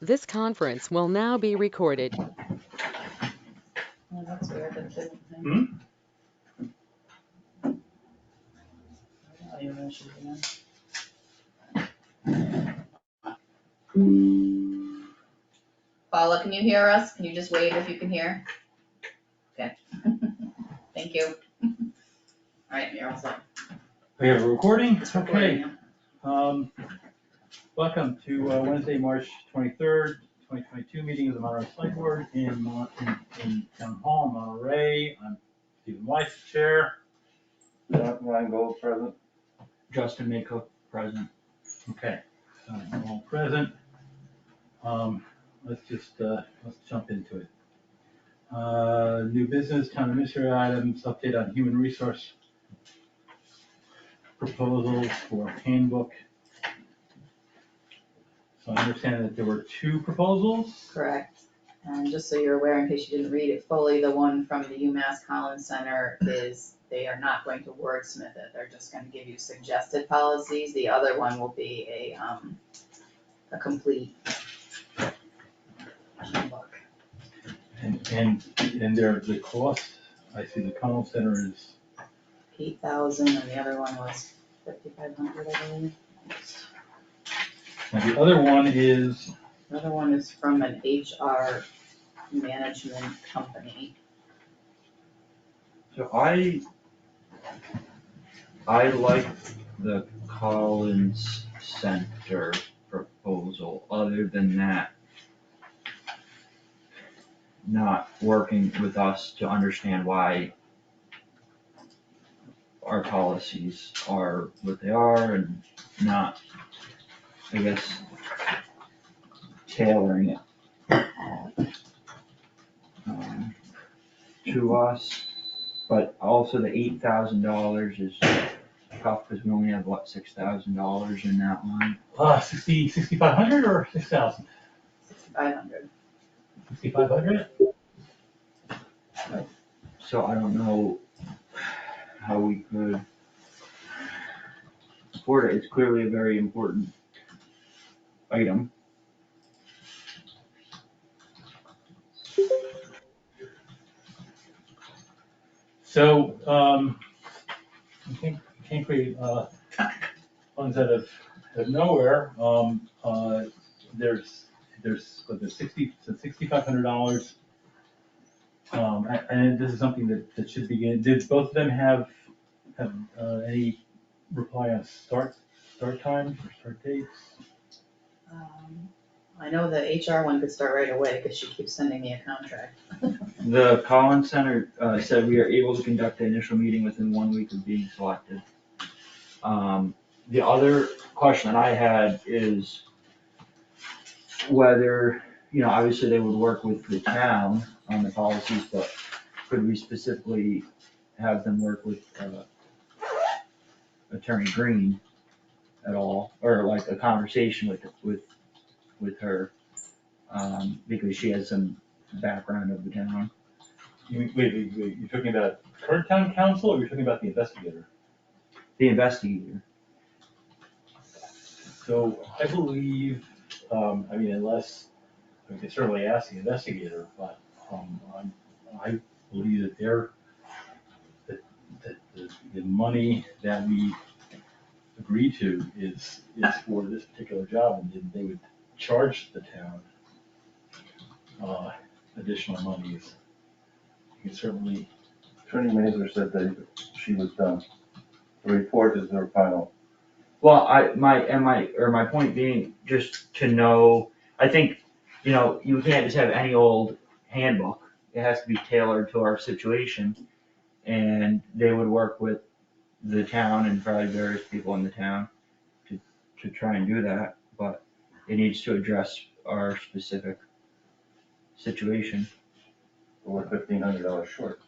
This conference will now be recorded. Oh, that's weird, that didn't. Hmm? Oh, you mentioned it. Paula, can you hear us? Can you just wave if you can hear? Okay. Thank you. All right, you're all set. We have a recording? It's recording Okay. now. Welcome to Wednesday, March 23rd, 2022 meeting of the Monterey Select Board in Town Hall, Monterey. I'm Stephen Weisz, Chair. Ryan Gold, present. Justin Maycook, present. Okay, so we're all present. Let's jump into it. New business, town administrator items, update on human resource proposals for handbook. So I understand that there were two proposals. Correct. And just so you're aware, in case you didn't read it fully, the one from the UMass Collins Center is, they are not going to wordsmith it. They're just gonna give you suggested policies. The other one will be a complete handbook. And the cost, I see the Collins Center is, 8,000 and the other one was 5,500, I believe. and the other one is, The other one is from an HR management company. So I like the Collins Center proposal, other than that, not working with us to understand why our policies are what they are and not, I guess, tailoring it to us. But also the $8,000 is tough, because we only have, what, $6,000 in that line? 6,500 or 6,000? 6,500. 6,500? So I don't know how we could afford it. It's clearly a very important item. So, I can't create, funds out of nowhere. There's $6,500. And this is something that should begin, did both of them have any reply on start times or start dates? I know the HR one could start right away, because she keeps sending me a contract. The Collins Center said we are able to conduct the initial meeting within 1 week of being selected. The other question that I had is whether, obviously they would work with the town on the policies, but could we specifically have them work with Attorney Green at all, or like a conversation with her, because she has some background of the town. Wait, you're talking about current town council, or you're talking about the investigator? The investigator. So I believe, unless, we can certainly ask the investigator, but, I believe that the money that we agree to is for this particular job, and then they would charge the town, additional monies. You can certainly, Attorney Mazer said that she was done. The report is her final. Well, my point being, just to know, I think, you can't just have any old handbook. It has to be tailored to our situation, and they would work with the town and probably various people in the town to try and do that, but it needs to address our specific situation. We're $1,500 short.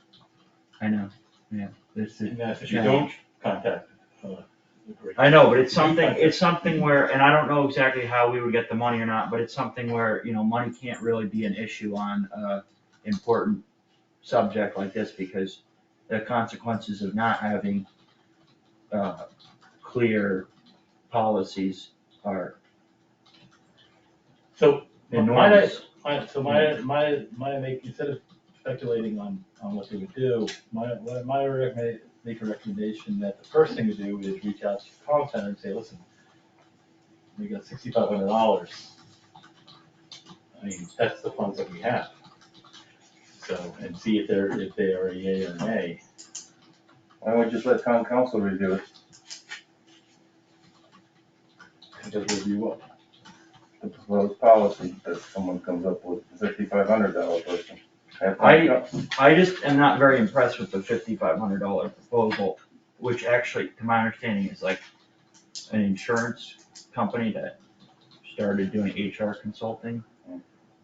I know, yeah, this is. and that's if you don't contact, the group. I know, but it's something where, and I don't know exactly how we would get the money or not, but it's something where, money can't really be an issue on a important subject like this, because the consequences of not having clear policies are. So enormous. So my make, instead of speculating on what they would do, make a recommendation that the first thing to do is reach out to the call center and say, listen, we got $6,500. I mean, that's the funds that we have. So, and see if they are a yay or nay. Why don't we just let town council review it? And just review what? The proposed policy that someone comes up with, $5,500 person. I just am not very impressed with the $5,500 proposal, which actually, to my understanding, is like an insurance company that started doing HR consulting.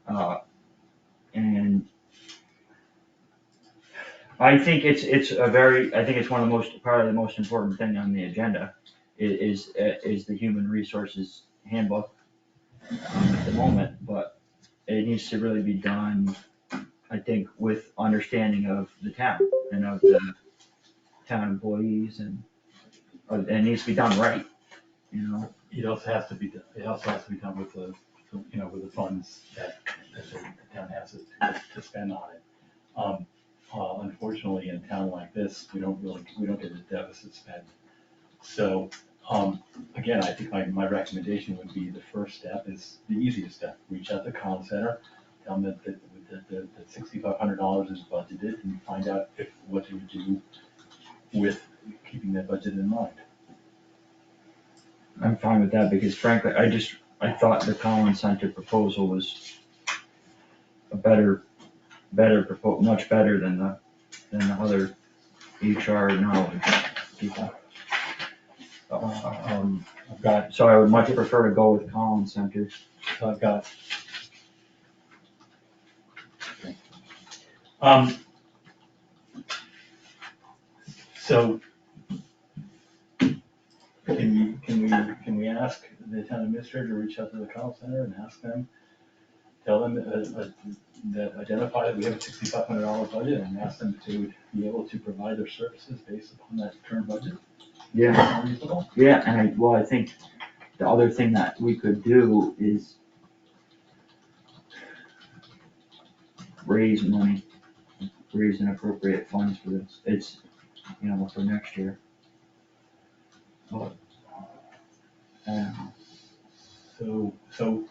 And I think it's one of the most, probably the most important thing on the agenda is the human resources handbook at the moment, but it needs to really be done, I think, with understanding of the town and of the town employees, and it needs to be done right, you know? It also has to be done with the, with the funds that the town has to spend on it. Unfortunately, in a town like this, we don't get a deficit spend. So, again, I think my recommendation would be the first step is the easiest step. Reach out to the Collins Center, tell them that $6,500 is budgeted, and find out what they would do with keeping that budget in mind. I'm fine with that, because frankly, I thought the Collins Center proposal was a much better than the other HR knowledge people. So I would much prefer to go with Collins Center. So I've got. So can we ask the town administrator to reach out to the call center and ask them, tell them that identify that we have a $6,500 budget, and ask them to be able to provide their services based upon that current budget? Yeah, Sound reasonable? yeah, and I think the other thing that we could do is raise money, raise and appropriate funds for this. It's, for next year. But, So,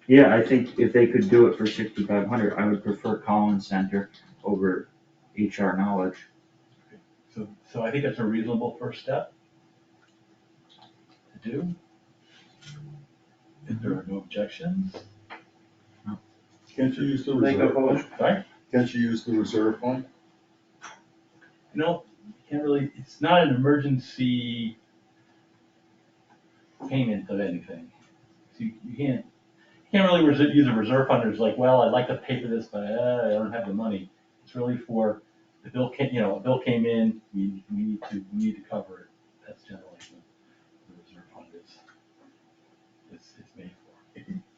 yeah, I think if they could do it for $6,500, I would prefer Collins Center over HR knowledge. so I think that's a reasonable first step to do. If there are no objections. Can't you use the Make a reserve fund? motion. Sorry? Can't you use the reserve fund? You can't really, it's not an emergency payment of anything. So you can't really use a reserve fund. It's like, well, I'd like to pay for this, but I don't have the money. It's really for, the bill came in, we need to cover it. That's generally what the reserve fund is made for.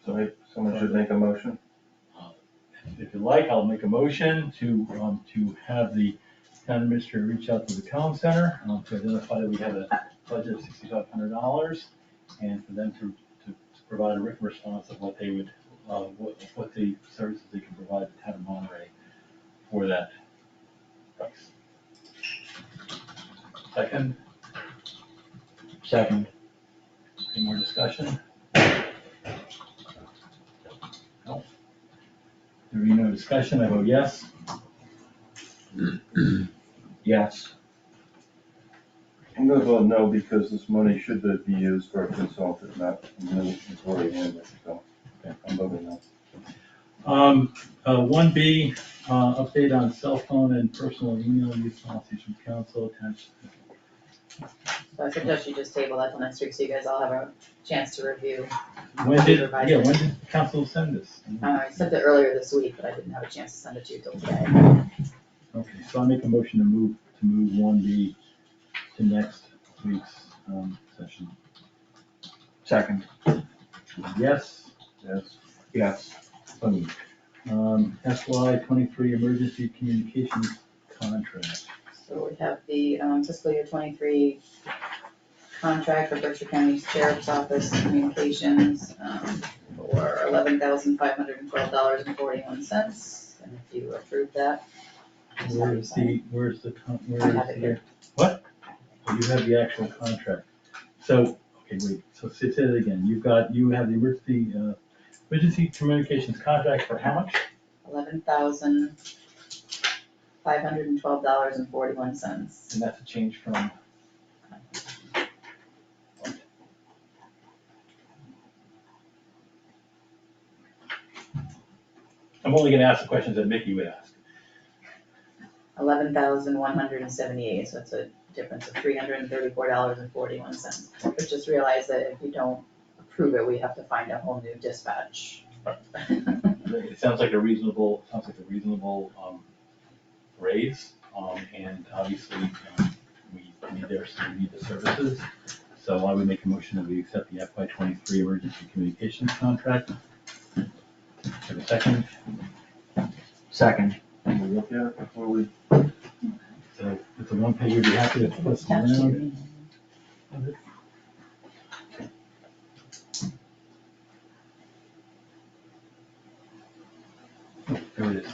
So someone should make a motion. If you like, I'll make a motion to have the town administrator reach out to the Collins Center to identify that we have a budget of $6,500, and for them to provide a written response of what they would, what the services they can provide the town of Monterey for that price. Second, any more discussion? No. There being no discussion, I vote yes. Yes. I'm gonna vote no, because this money should be used for a consultant, not new employee handbook, so I'm voting no. 1B, update on cell phone and personal email use policies from council attached. So I suggest you just table that till next week, so you guys all have a chance to review. When did the council send this? I sent it earlier this week, but I didn't have a chance to send it to you till today. Okay, so I make a motion to move 1B to next week's session. Second. Yes? Yes. Yes. So moved. FY23 Emergency Communications Contract. So we have the fiscal year 23 contract for Berkshire County Sheriff's Office Communications for $11,512.41, and if you approve that. just have you sign it. Where's the, I have it here. What? Oh, you have the actual contract. So, okay, wait, so say it again. You have the emergency communications contract for how much? $11,512.41. And that's a change from? I'm only gonna ask the questions that Mickey would ask. 11,178, so it's a difference of $334.41. But just realize that if you don't approve it, we have to find a whole new dispatch. It sounds like a reasonable raise, and obviously, we need the services. So I would make a motion that we accept the FY23 Emergency Communications contract. Have a second? Second. Can we look at it before we? So it's a one page, you'd be happy to flip Attached to around. it. Oh, there it is.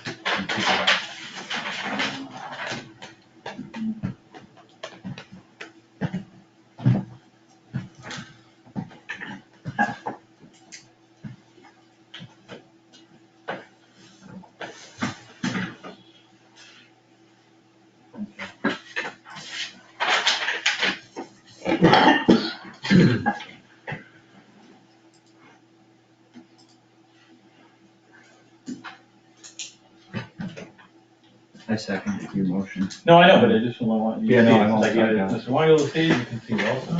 I second your motion. No, I know, but I just want you Yeah, to see no, it. I won't Like, second it. Mr. Wangel will see it, you can see it also.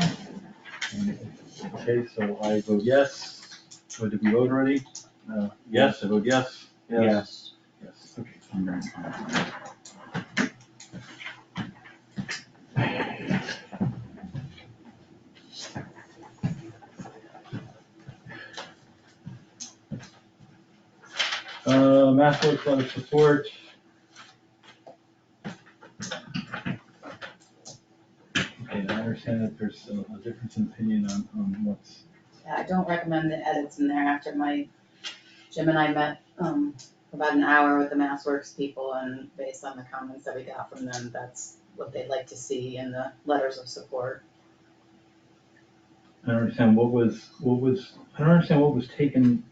Okay, so I vote yes. What, did we vote already? Yes, I vote yes. Yes. Yes, okay. MassWorks letter of support. Okay, I understand that there's a difference in opinion on what's, Yeah, I don't recommend the edits in there after Jim and I met, for about an hour with the MassWorks people, and based on the comments that we got from them, that's what they'd like to see in the letters of support. I don't understand what was taken.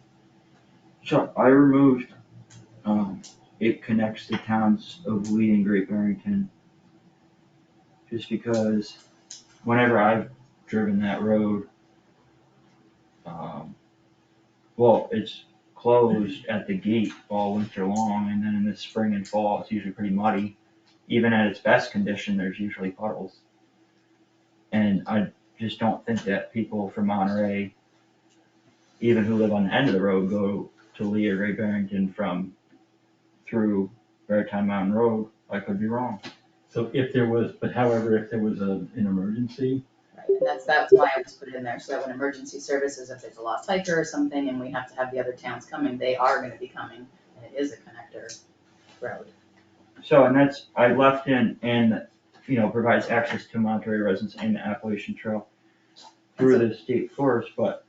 So I removed, it connects the towns of Lee and Great Barrington. Just because whenever I've driven that road, well, it's closed at the gate all winter long, and then in the spring and fall, it's usually pretty muddy. Even at its best condition, there's usually puddles. And I just don't think that people from Monterey, even who live on the end of the road, go to Lee or Great Barrington through Maritime Mountain Road. I could be wrong. So if there was an emergency, Right, and that's why I just put it in there, so that when emergency services, if there's a lost hiker or something, and we have to have the other towns coming, they are gonna be coming, and it is a connector road. So, and that's, I left in, and, provides access to Monterey residents and the Appalachian Trail through the state forest, but,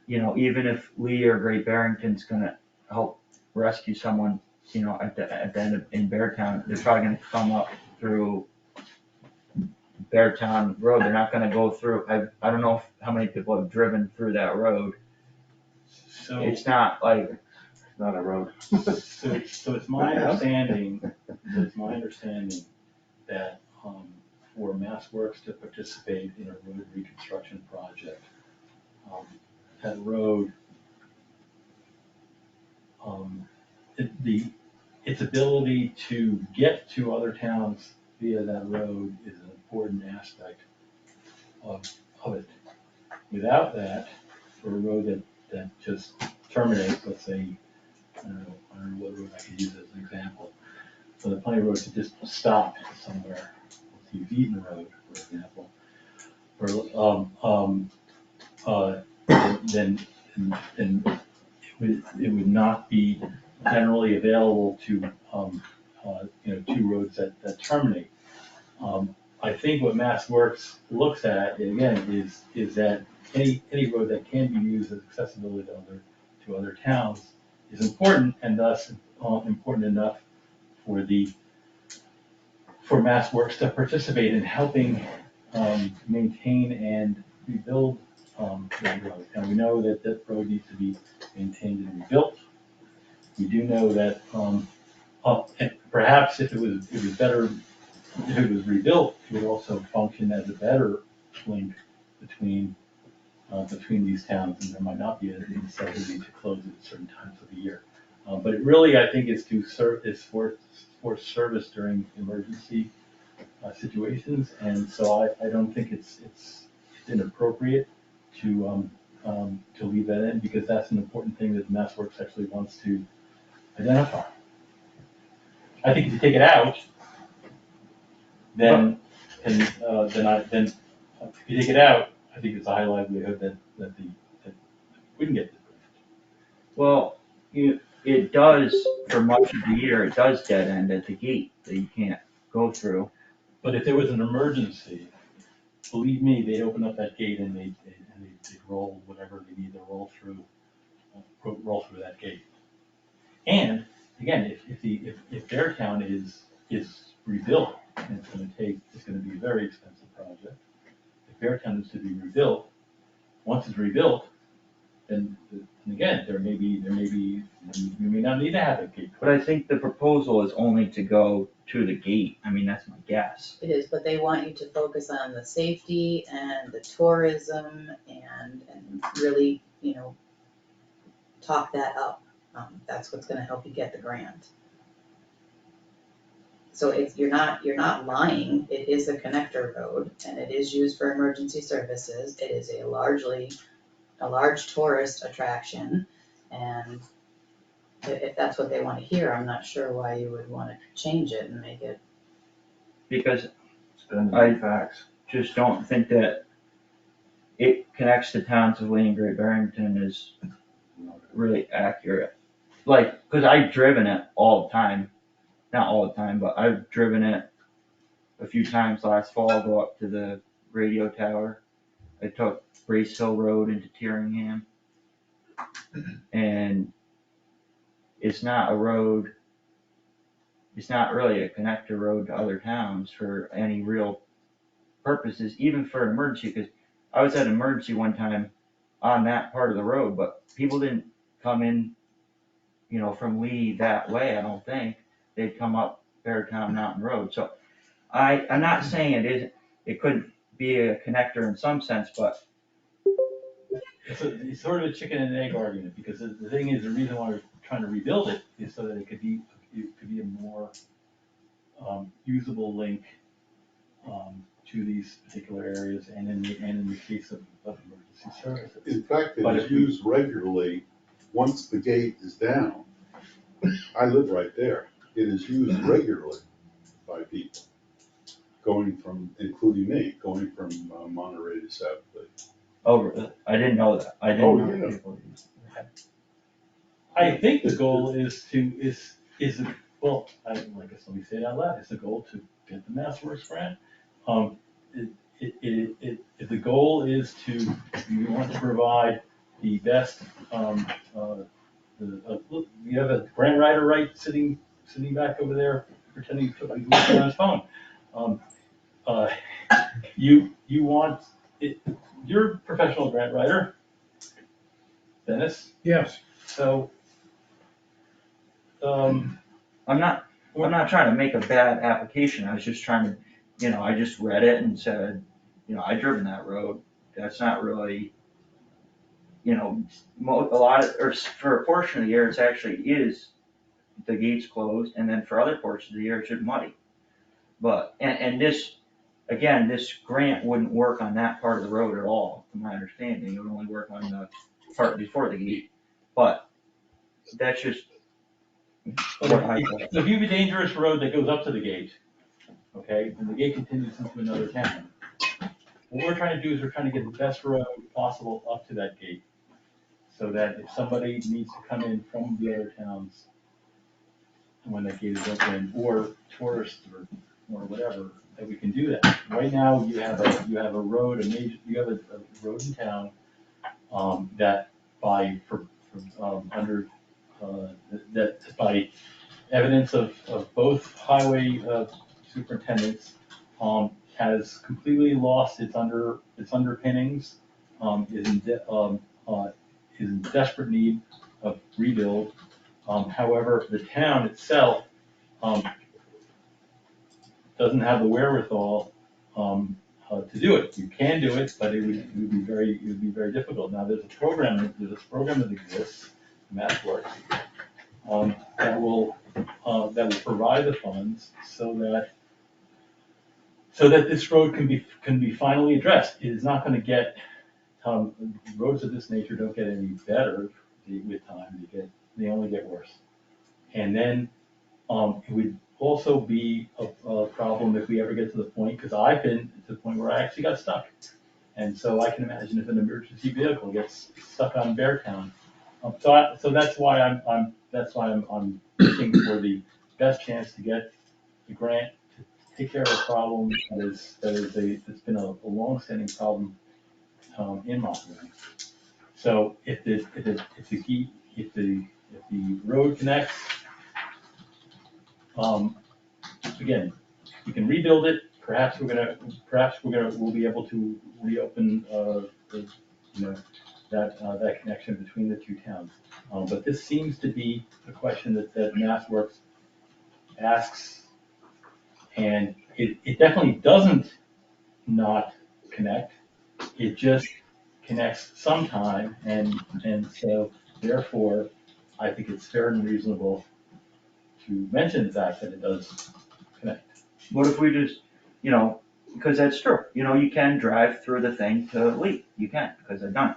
even if Lee or Great Barrington's gonna help rescue someone, at the end of, in Beartown, they're probably gonna come up through Beartown Road, they're not gonna go through, I don't know how many people have driven through that road. so. It's not like, Not a road. So it's my understanding that, for MassWorks to participate in a road reconstruction project, that road, its ability to get to other towns via that road is an important aspect of it. Without that, for a road that just terminates, let's say, I don't know what road I could use as an example. So the plenty of roads to just stop somewhere. Let's use Eaton Road, for example. Then it would not be generally available to, two roads that terminate. I think what MassWorks looks at, again, is that any road that can be used as accessibility to other to other towns is important, and thus important enough for MassWorks to participate in helping maintain and rebuild that road. And we know that that road needs to be maintained and rebuilt. We do know that and perhaps if it was better, if it was rebuilt, it would also function as a better link between these towns, and there might not be a necessity to close it at certain times of the year. But it really, I think, is for service during emergency situations, and so I don't think it's inappropriate to leave that in, because that's an important thing that MassWorks actually wants to identify. I think if you take it out, then if you take it out, I think it's a high likelihood that we can get this. Well, it does, for much of the year, it does dead end at the gate that you can't go through. But if there was an emergency, believe me, they'd open up that gate and they'd roll whatever they need to roll through that gate. And again, if their town is rebuilt, and it's gonna be a very expensive project. If their town is to be rebuilt, once it's rebuilt, then again, we may not need to have a gate. But I think the proposal is only to go to the gate. I mean, that's my guess. It is, but they want you to focus on the safety and the tourism and really, talk that up. That's what's gonna help you get the grant. So you're not lying, it is a connector road and it is used for emergency services. It is a large tourist attraction, and if that's what they wanna hear, I'm not sure why you would wanna change it and make it. Because Spending facts. just don't think that it connects the towns of Lee and Great Barrington is really accurate. Like, cause I've driven it all the time, not all the time, but I've driven it a few times last fall, go up to the radio tower. I took Brace Hill Road into Tyringham. And it's not a road, it's not really a connector road to other towns for any real purposes, even for an emergency, because I was at an emergency one time on that part of the road, but people didn't come in, from Lee that way, I don't think. They'd come up Beartown Mountain Road, so I'm not saying it couldn't be a connector in some sense, but It's sort of a chicken and egg argument, because the thing is, the reason why we're trying to rebuild it is so that it could be a more usable link to these particular areas, and in the case of emergency services. In fact, it But is if we- used regularly once the gate is down. I live right there. It is used regularly by people including me, going from Monterey to South Lake. I didn't know that. I Oh, didn't know yeah. that people used it. I think the goal is well, I guess let me say it out loud, it's the goal to get the MassWorks grant. If the goal is you want to provide the best, look, you have a grant writer, right, sitting back over there pretending to be looking on his phone. You want it, you're a professional grant writer, Dennis, Yes. so, I'm not trying to make a bad application, I was just trying to, I just read it and said, I've driven that road, that's not really, a lot of, or for a portion of the year, it's actually the gate's closed, and then for other portions of the year, it's just muddy. But, and this, again, this grant wouldn't work on that part of the road at all, from my understanding, it would only work on the part before the gate, but that's just what I thought. if you have a dangerous road that goes up to the gate, okay, and the gate continues into another town, what we're trying to do is we're trying to get the best road possible up to that gate, so that if somebody needs to come in from the other towns when that gate is open, or tourists or whatever, that we can do that. Right now, you have a road in town, that for under, that by evidence of both highway superintendents, has completely lost its underpinnings, is in desperate need of rebuild. However, the town itself doesn't have the wherewithal to do it. You can do it, but it would be very difficult. Now, there's a program that exists, MassWorks, that will provide the funds so that this road can be finally addressed. It is not going to get, roads of this nature don't get any better with time. They only get worse. And then it would also be a problem if we ever get to the point, because I've been to the point where I actually got stuck. And so I can imagine if an emergency vehicle gets stuck on Beartown. So that's why I'm looking for the best chance to get the grant to take care of a problem that's been a long-standing problem in Monterey. So if the road connects, again, we can rebuild it. Perhaps we'll be able to reopen that connection between the two towns. But this seems to be a question that MassWorks asks, and it definitely doesn't not connect. It just connects sometime, and so therefore, I think it's fair and reasonable to mention the fact that it does connect. What if we just, because that's true, you can drive through the thing to Lee, you can, because I've done it.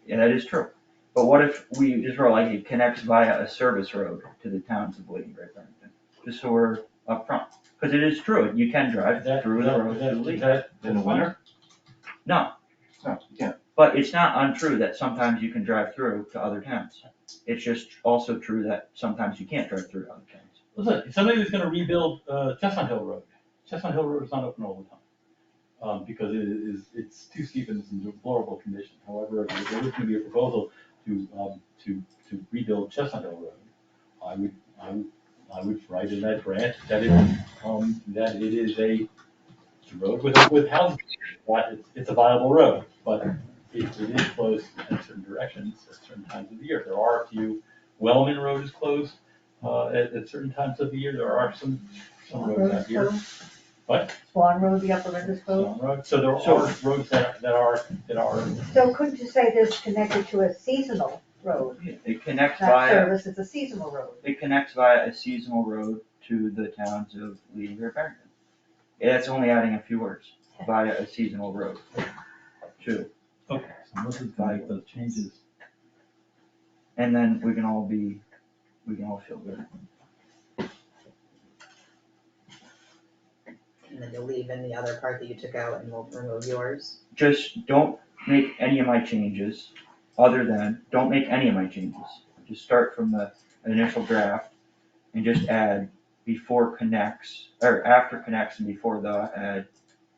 Yeah, that is true. But what if we just were like, it connects via a service road to the towns of Lee and Great Barrington, just so we're up front? Because it is true, you can drive through the road to Lee. In the winter? No, No, you can't. but it's not untrue that sometimes you can drive through to other towns. It's just also true that sometimes you can't drive through to other towns. Listen, if somebody was gonna rebuild Chestnut Hill Road is not open all the time, because it's too steep and it's in deplorable condition. However, if there was gonna be a proposal to rebuild Chestnut Hill Road, I would write in that grant that it is a road with houses. It's a viable road, but it is closed in certain directions at certain times of the year. There are a few, Wellman Road is closed at certain times of the year. There are some roads out here. What? Swan Road, the upper end is closed. So there are roads that are. So couldn't you say this connected to a seasonal road? It connects Not via, service, it's a seasonal road. it connects via a seasonal road to the towns of Lee and Great Barrington. Yeah, it's only adding a few words, via a seasonal road, too. Okay, so let's just make those changes. And then we can all feel good. And then you'll leave in the other part that you took out and we'll remove yours. Just don't make any of my changes, don't make any of my changes. Just start from the initial draft and just add before connects, or after connects and before the add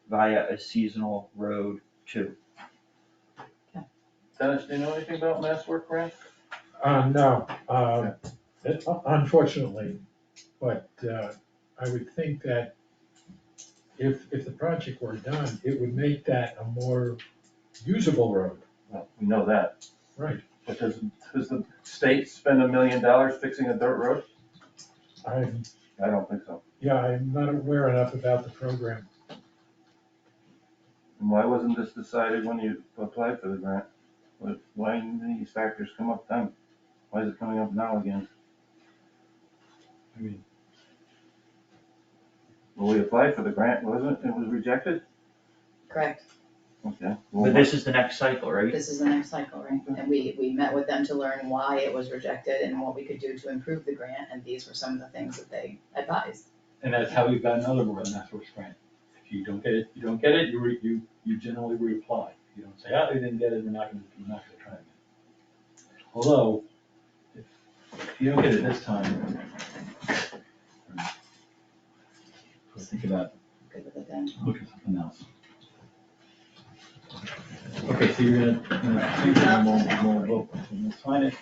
via a seasonal road too. Dennis, do you know anything about MassWorks grant? No, unfortunately, but I would think that if the project were done, it would make that a more usable road. Well, we know that. Right. But does the state spend $1 million fixing a dirt road? I don't think so. Yeah, I'm not aware enough about the program. And why wasn't this decided when you applied for the grant? Why didn't these factors come up then? Why is it coming up now again? I mean, Well, we applied for the grant, wasn't it? It was rejected? Correct. Okay. But this is the next cycle, right? This is the next cycle, right? And we met with them to learn why it was rejected and what we could do to improve the grant, and these were some of the things that they advised. and that's how we've got another MassWorks grant. If you don't get it, you generally reapply. You don't say, oh, you didn't get it, we're not gonna try again. Although, if you don't get it this time, think about, Good with it then. look at something else. Okay, so you're gonna change it and we'll vote, and we'll sign it.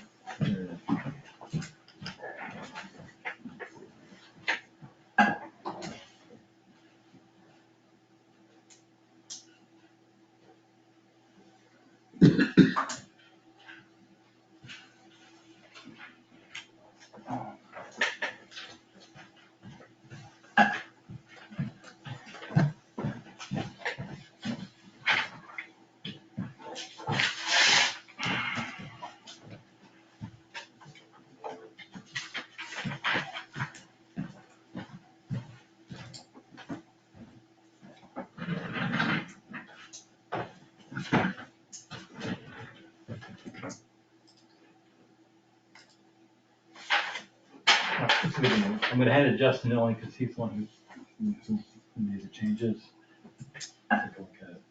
I'm gonna hand it to Justin only because he's the one who made the changes. Take a look at it.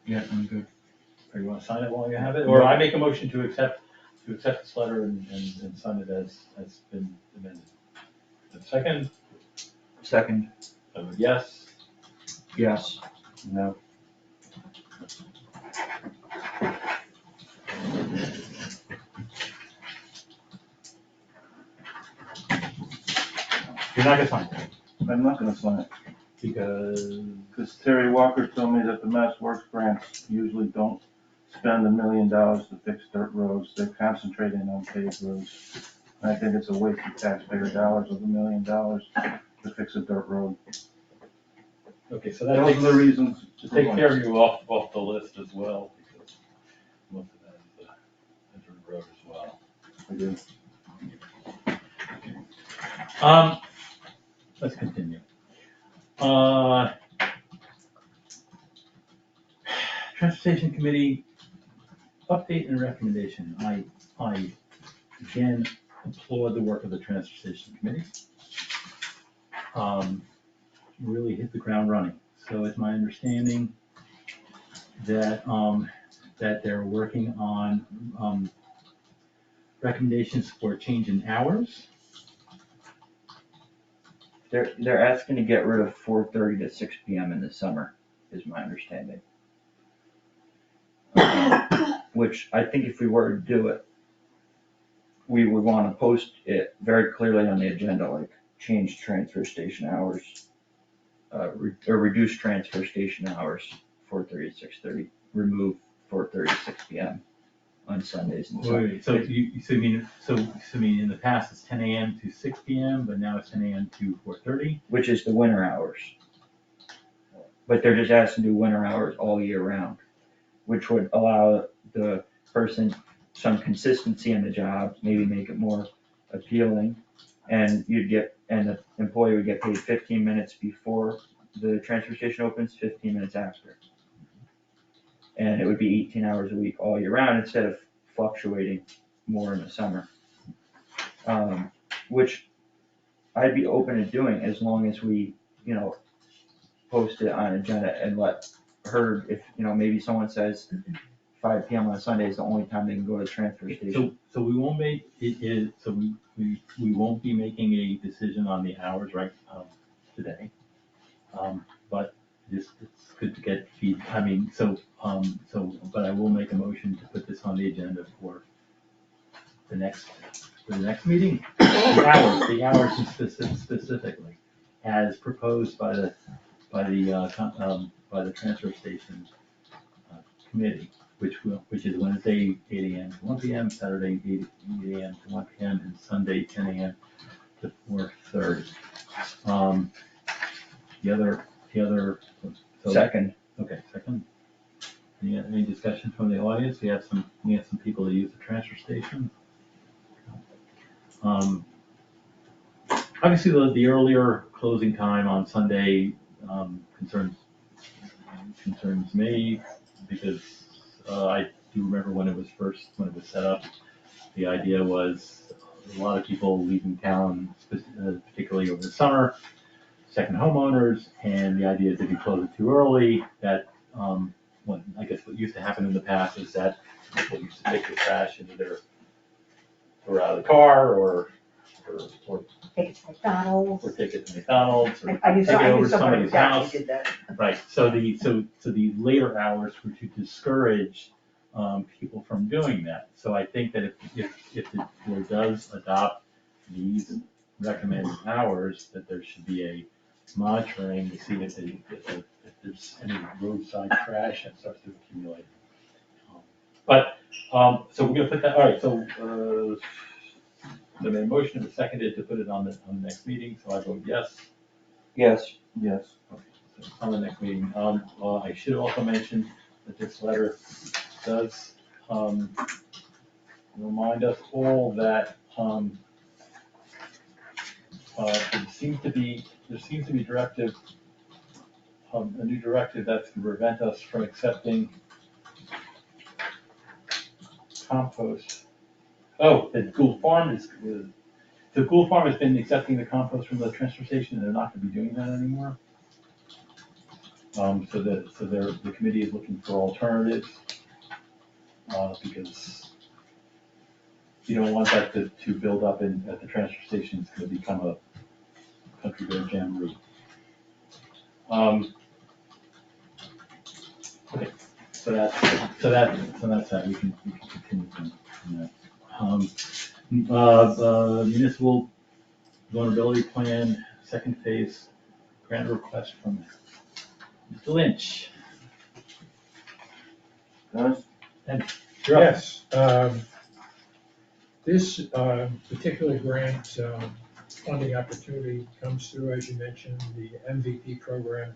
Yeah, I'm good. Or you wanna sign it while you have it, or I make a motion to accept this letter and sign it as been amended. Second, Second, I vote yes. yes. No. You're not gonna sign it I'm not gonna sign it, because Terry Walker told me that the MassWorks grants usually don't spend $1 million to fix dirt roads. They're concentrating on paved roads. And I think it's a waste of taxpayer dollars of $1 million to fix a dirt road. Okay, so that Those takes, are the reasons. to take care of you off the list as well, because most of that is a dirt road as well. I do. Let's continue. Transportation Committee, update and recommendation. I again applaud the work of the Transportation Committee. Really hit the ground running. So it's my understanding that, that they're working on, recommendations for change in hours. They're asking to get rid of 4:30 to 6 PM in the summer, is my understanding. Which I think if we were to do it, we would wanna post it very clearly on the agenda, like change transfer station hours. Or reduce transfer station hours, 4:30 to 6:30, remove 4:30 to 6 PM on Sundays and Sundays. So you mean in the past it's 10 AM to 6 PM, but now it's 10 AM to 4:30? Which is the winter hours. But they're just asking to do winter hours all year round, which would allow the person some consistency in the job, maybe make it more appealing. And the employee would get paid 15 minutes before the transfer station opens, 15 minutes after. And it would be 18 hours a week all year round instead of fluctuating more in the summer. Which I'd be open to doing as long as we, post it on agenda and let her, if, maybe someone says 5 PM on Sunday is the only time they can go to the transfer station. So we won't make, we won't be making a decision on the hours right, today. But it's good to get but I will make a motion to put this on the agenda for the next meeting. The hours specifically, as proposed by the transfer station committee, which is Wednesday, 8 AM to 1 PM, Saturday, 8 AM to 1 PM, and Sunday, 10 AM to 4:30. The other. Second, Okay, second. Any discussion from the audience? We have some people that use the transfer station. Obviously, the earlier closing time on Sunday concerns me, because I do remember when it was set up, the idea was a lot of people leaving town, particularly over the summer, second homeowners, and the idea is if you close it too early, that, what used to happen in the past is that people used to take their trash into or out of the car, or take it to McDonald's. or take it to McDonald's, or I knew take it over to someone who somebody's definitely house. did that. Right, so the later hours were to discourage people from doing that. So I think that if the board does adopt these recommended hours, that there should be a monitoring to see if there's any roadside trash that starts to accumulate. So we're gonna put that, all right, so, the motion was seconded to put it on the next meeting, so I vote yes. Yes. Yes. Okay, so on the next meeting, I should also mention that this letter does, remind us all that, there seems to be directive, a new directive that's to prevent us from accepting compost. Oh, the Gould Farm the Gould Farm has been accepting the compost from the transfer station, and they're not gonna be doing that anymore. So the committee is looking for alternatives, because you don't want that to build up at the transfer station. It's gonna become a country road jamboree. Okay, so that's that, we can continue from that. Municipal Vulnerability Plan, second phase, grant request from Mr. Lynch. Dennis? Yes, this particular grant funding opportunity comes through, as you mentioned, the MVP program,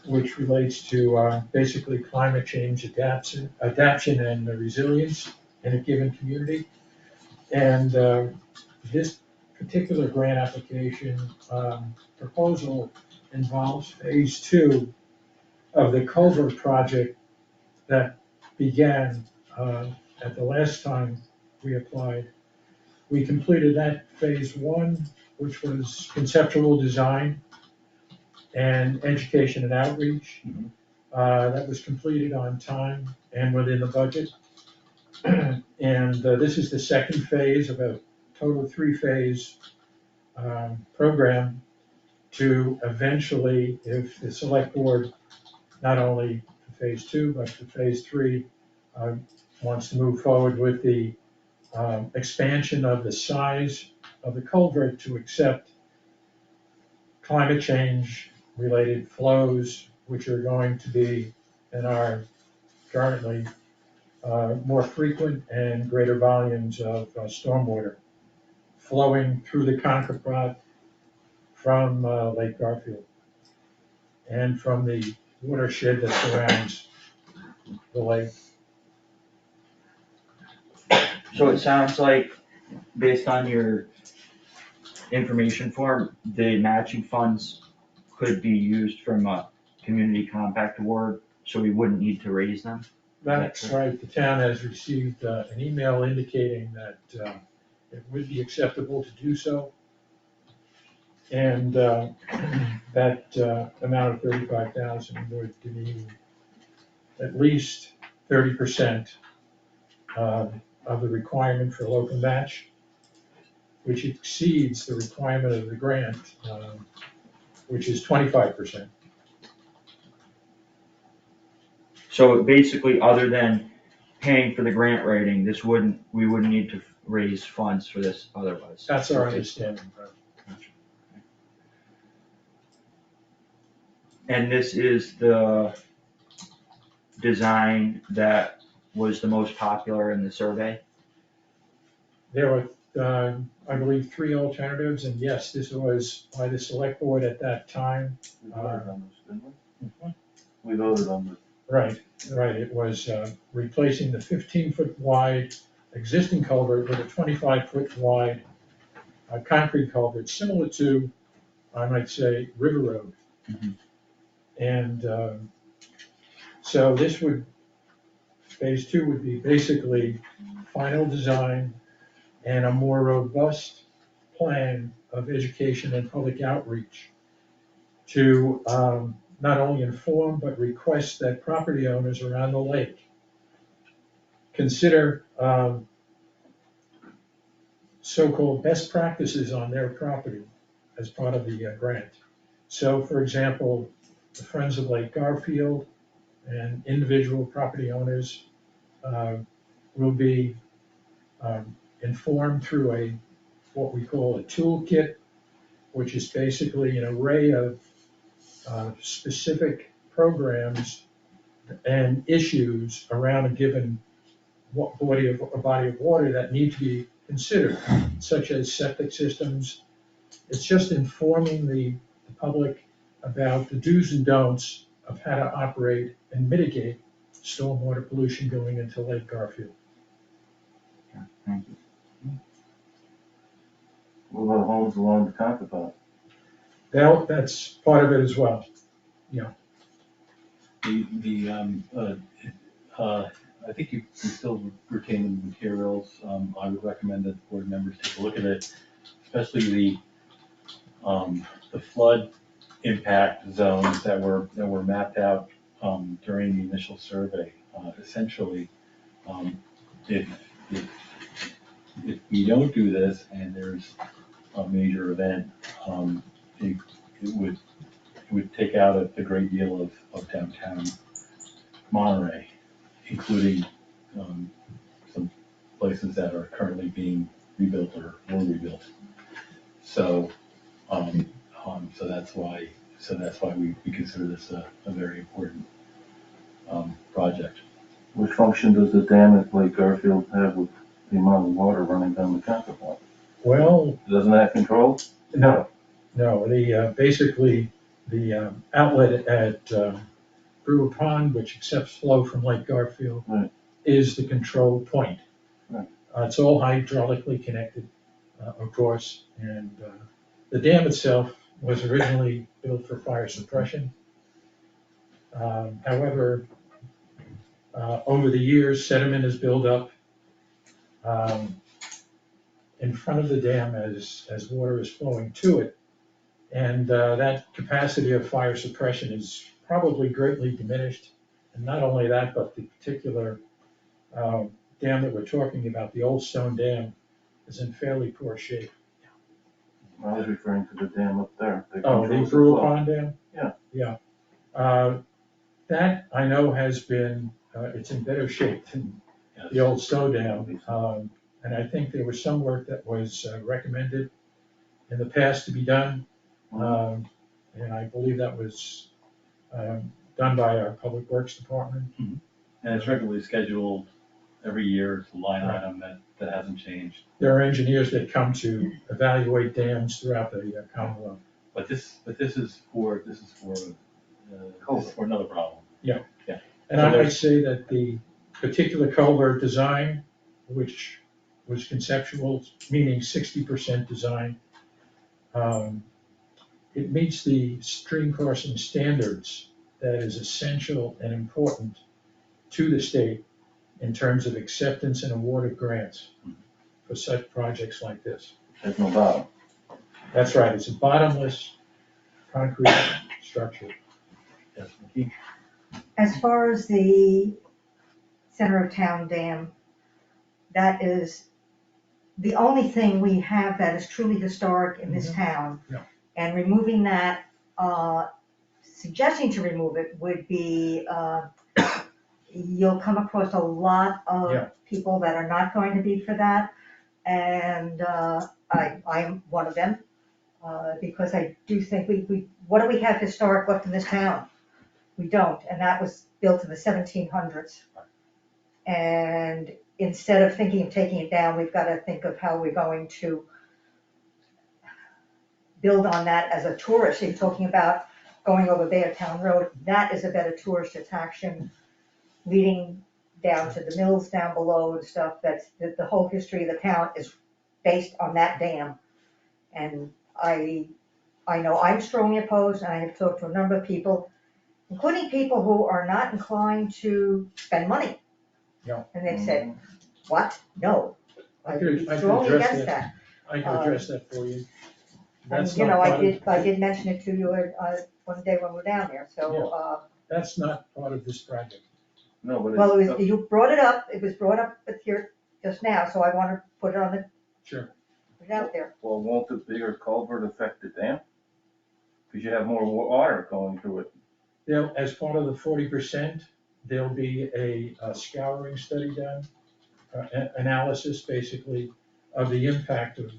which relates to basically climate change adaptation and resilience in a given community. And this particular grant application proposal involves phase 2 of the culvert project that began at the last time we applied. We completed that phase 1, which was conceptual design and education and outreach. That was completed on time and within the budget. And this is the second phase of a total 3-phase program to eventually, if the select board, not only for phase 2, but for phase 3, wants to move forward with the expansion of the size of the culvert to accept climate change related flows, which are going to be and are currently more frequent and greater volumes of stormwater flowing through the Concord from Lake Garfield and from the watershed that surrounds the lake. So it sounds like, based on your information form, the matching funds could be used from a community compact award, so we wouldn't need to raise them? That's right, the town has received an email indicating that it would be acceptable to do so. And that amount of 35,000 would be at least 30% of the requirement for local match, which exceeds the requirement of the grant, which is 25%. So basically, other than paying for the grant writing, we wouldn't need to raise funds for this otherwise? That's our understanding. And this is the design that was the most popular in the survey? There were, I believe, 3 alternatives, and yes, this was by the select board at that time. We voted on this, didn't we? We voted on this. Right, it was replacing the 15-foot wide existing culvert with a 25-foot wide concrete culvert, similar to, I might say, River Road. And so this phase 2 would be basically final design and a more robust plan of education and public outreach to not only inform, but request that property owners around the lake consider so-called best practices on their property as part of the grant. So, for example, the Friends of Lake Garfield and individual property owners will be informed through what we call a toolkit, which is basically an array of specific programs and issues around a given body of water that need to be considered, such as septic systems. It's just informing the public about the do's and don'ts of how to operate and mitigate stormwater pollution going into Lake Garfield. Thank you. What about homes along the Concord? That's part of it as well. I think you can still retain the materials. I would recommend that the board members take a look at it, especially the flood impact zones that were mapped out during the initial survey. Essentially, if we don't do this and there's a major event, it would take out a great deal of downtown Monterey, including some places that are currently being rebuilt or were rebuilt. So, so that's why we consider this a very important project. Which function does the dam at Lake Garfield have with the amount of water running down the Concord? Well, Doesn't that control? no, basically the outlet at Brewer Pond, which accepts flow from Lake Garfield, Right. is the control point. Right. It's all hydraulically connected, of course, and the dam itself was originally built for fire suppression. However, over the years, sediment has built up in front of the dam as water is flowing to it. And that capacity of fire suppression is probably greatly diminished. And not only that, but the particular dam that we're talking about, the Old Stone Dam, is in fairly poor shape. I was referring to the dam up there. that Oh, the controls Brewer flow. Pond Dam? Yeah. Yeah. That I know has been, it's in better shape than the Old Stowe Dam. And I think there was some work that was recommended in the past to be done. And I believe that was done by our Public Works Department. And it's regularly scheduled every year. It's a line item that hasn't changed. There are engineers that come to evaluate dams throughout the Commonwealth. But this is for another problem. And So I might there's- say that the particular culvert design, which was conceptual, meaning 60% design, it meets the stream crossing standards that is essential and important to the state in terms of acceptance and award of grants for such projects like this. There's no bottom. That's right, it's a bottomless concrete structure. Yes, Vicki? As far as the center of town dam, that is the only thing we have that is truly historic in this town. Yeah. And removing that, suggesting to remove it would be, you'll come across a lot Yeah. of people that are not going to be for that. And I'm one of them, because I do think what do we have historic left in this town? We don't, and that was built in the 1700s. And instead of thinking of taking it down, we've got to think of how we're going to build on that as a tourist. You're talking about going over Baytown Road, that is a better tourist attraction, leading down to the mills down below and stuff. That's the whole history of the town is based on that dam. And I know I'm strongly opposed, and I have talked to a number of people, including people who are not inclined to spend money. Yeah. And they've said, what? No. I could Strongly address against that. that. I can address that for you. And, That's you not know, part of- I did mention it to you one day when we were down there, so, That's not part of this project. No, but well, it's, you brought it up with here just now, so I want to put it on the, Sure. put it out there. Well, won't the bigger culvert affect the dam? Because you have more water going through it. As part of the 40%, there'll be a scouring study done, analysis basically of the impact of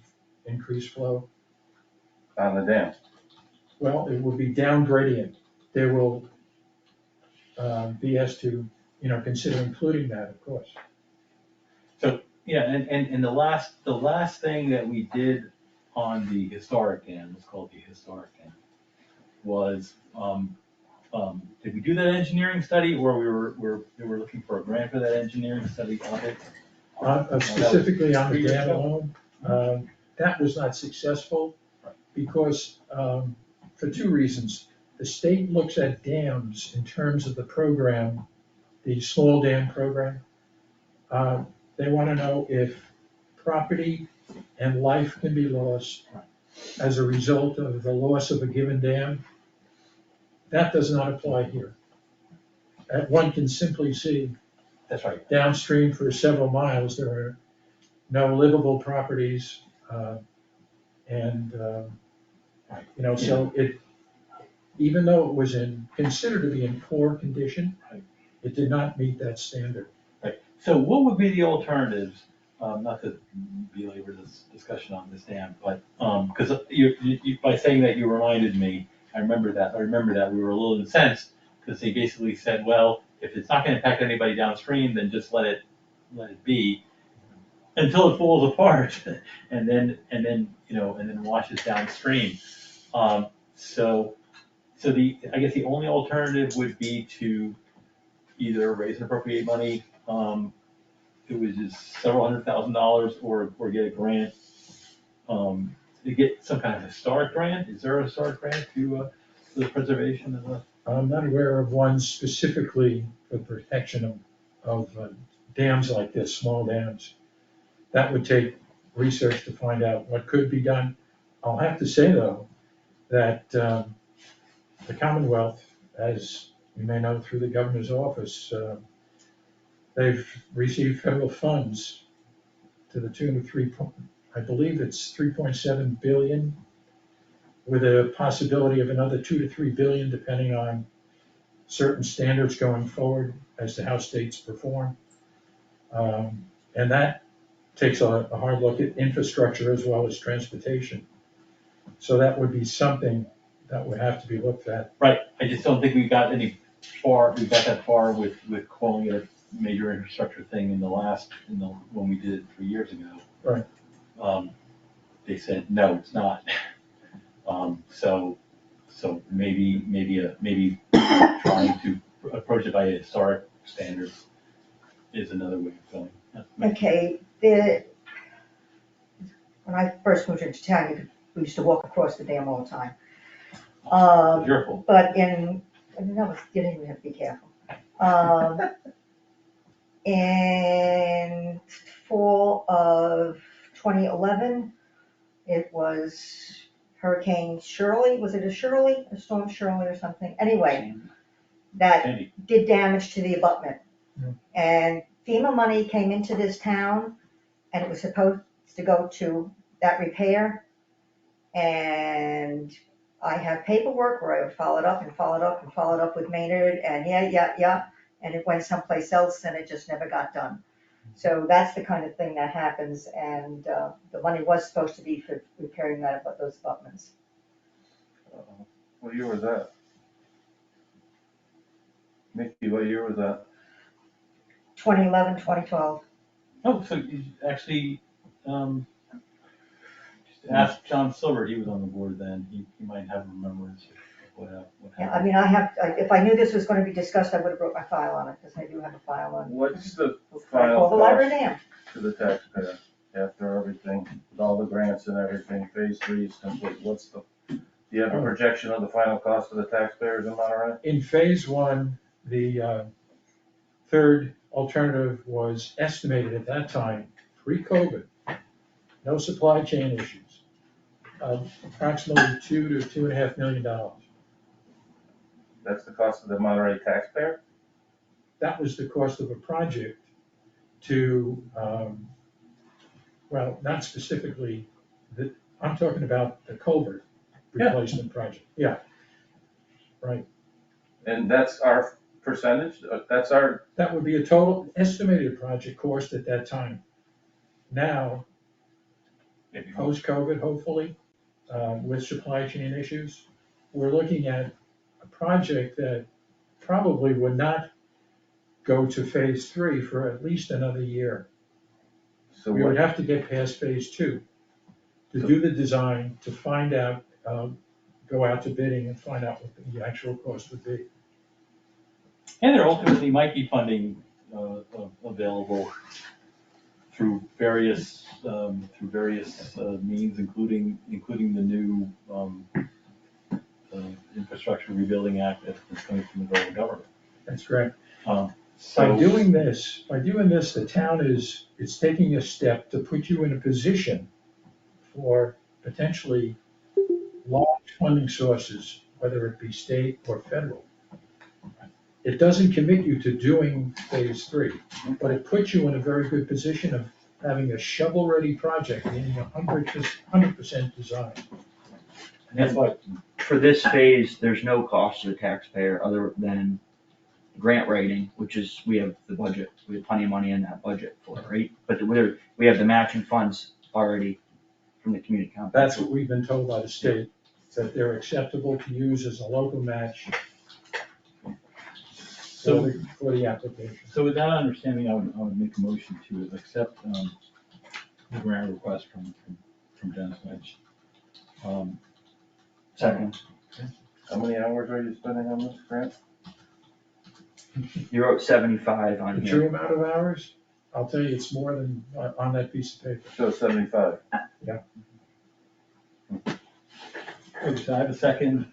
increased flow. On the dam. Well, it will be down gradient. There will be as to, consider including that, of course. Yeah, and the last thing that we did on the historic dam, it's called the historic dam, was, did we do that engineering study, or we were looking for a grant for that engineering study of it? Specifically on the 3 years dam ago? alone, that was not successful because, for two reasons. The state looks at dams in terms of the program, the small dam program. They want to know if property and life can be lost as a result of the loss of a given dam. That does not apply here. One can simply see That's right. downstream for several miles, there are no livable properties, so even though it was considered to be in poor condition, it did not meet that standard. Right, so what would be the alternatives, not to belabor this discussion on this dam, but, because you, by saying that, you reminded me, I remember that we were a little incensed, because they basically said, well, if it's not gonna impact anybody downstream, then just let it be, until it falls apart, and then washes downstream. So I guess the only alternative would be to either raise and appropriate money, it was just several $100,000, or get a grant, to get some kind of historic grant. Is there a historic grant to the preservation of the? I'm not aware of one specifically for protection of dams like this, small dams. That would take research to find out what could be done. I'll have to say, though, that the Commonwealth, as you may know through the governor's office, they've received federal funds to the tune of I believe it's 3.7 billion, with a possibility of another 2 to 3 billion, depending on certain standards going forward as to how states perform. And that takes a hard look at infrastructure as well as transportation. So that would be something that would have to be looked at. Right, I just don't think we got that far with calling it a major infrastructure thing when we did it 3 years ago. Right. They said, no, it's not. So maybe trying to approach it by a historic standard is another way of going. Okay, when I first moved into town, we used to walk across the dam all the time. It's your fault. But you didn't even have to be careful. In fall of 2011, it was Hurricane Shirley. Was it a Shirley, a storm Shirley or something? Anyway, that Sandy. did damage to the abutment. Yeah. And FEMA money came into this town, and it was supposed to go to that repair. And I have paperwork where I followed up with Maynard, and and it went someplace else, and it just never got done. So that's the kind of thing that happens, and the money was supposed to be for repairing those abutments. What year was that? Mickey, what year was that? 2011, 2012. Oh, so you actually, just ask John Silver, he was on the board then, he might have remembrance of what Yeah, happened. I mean, if I knew this was going to be discussed, I would have brought my file on it, because I do have a file on. What's the Call final the library cost dam. to the taxpayer after everything, with all the grants and everything, phase 3 is complete? Do you have a projection of the final cost to the taxpayers in Monterey? In phase 1, the third alternative was estimated at that time, pre-COVID, no supply chain issues, of approximately $2 to $2.5 million. That's the cost of the Monterey taxpayer? That was the cost of a project to, well, not specifically I'm talking about the culvert Yeah. replacement project, yeah. Right, And that's our percentage, that's our, that would be a total estimated project cost at that time. Now, Maybe more. post-COVID, hopefully, with supply chain issues, we're looking at a project that probably would not go to phase 3 for at least another year. so We would what, have to get past phase 2 to do the design, to find out, go out to bidding and find out what the actual cost would be. And there ultimately might be funding available through various means, including the new Infrastructure Rebuilding Act that's coming from the federal government. That's correct. By So, doing this, the town is taking a step to put you in a position for potentially large funding sources, whether it be state or federal. It doesn't commit you to doing phase 3, but it puts you in a very good position of having a shovel-ready project, meaning 100% design. and that's why, For this phase, there's no cost to the taxpayer other than grant writing, which is, we have the budget, we have plenty of money in that budget for it, right? But we have the matching funds already from the community compact. That's what we've been told by the state, that they're acceptable to use as a local match so, for the application. so with that understanding, I would make a motion to accept the grant request from Dennis Lynch. Second, how many hours are you spending on this grant? you wrote 75 on The here. true amount of hours, I'll tell you, it's more than on that piece of paper. So 75. Okay, so I have a second.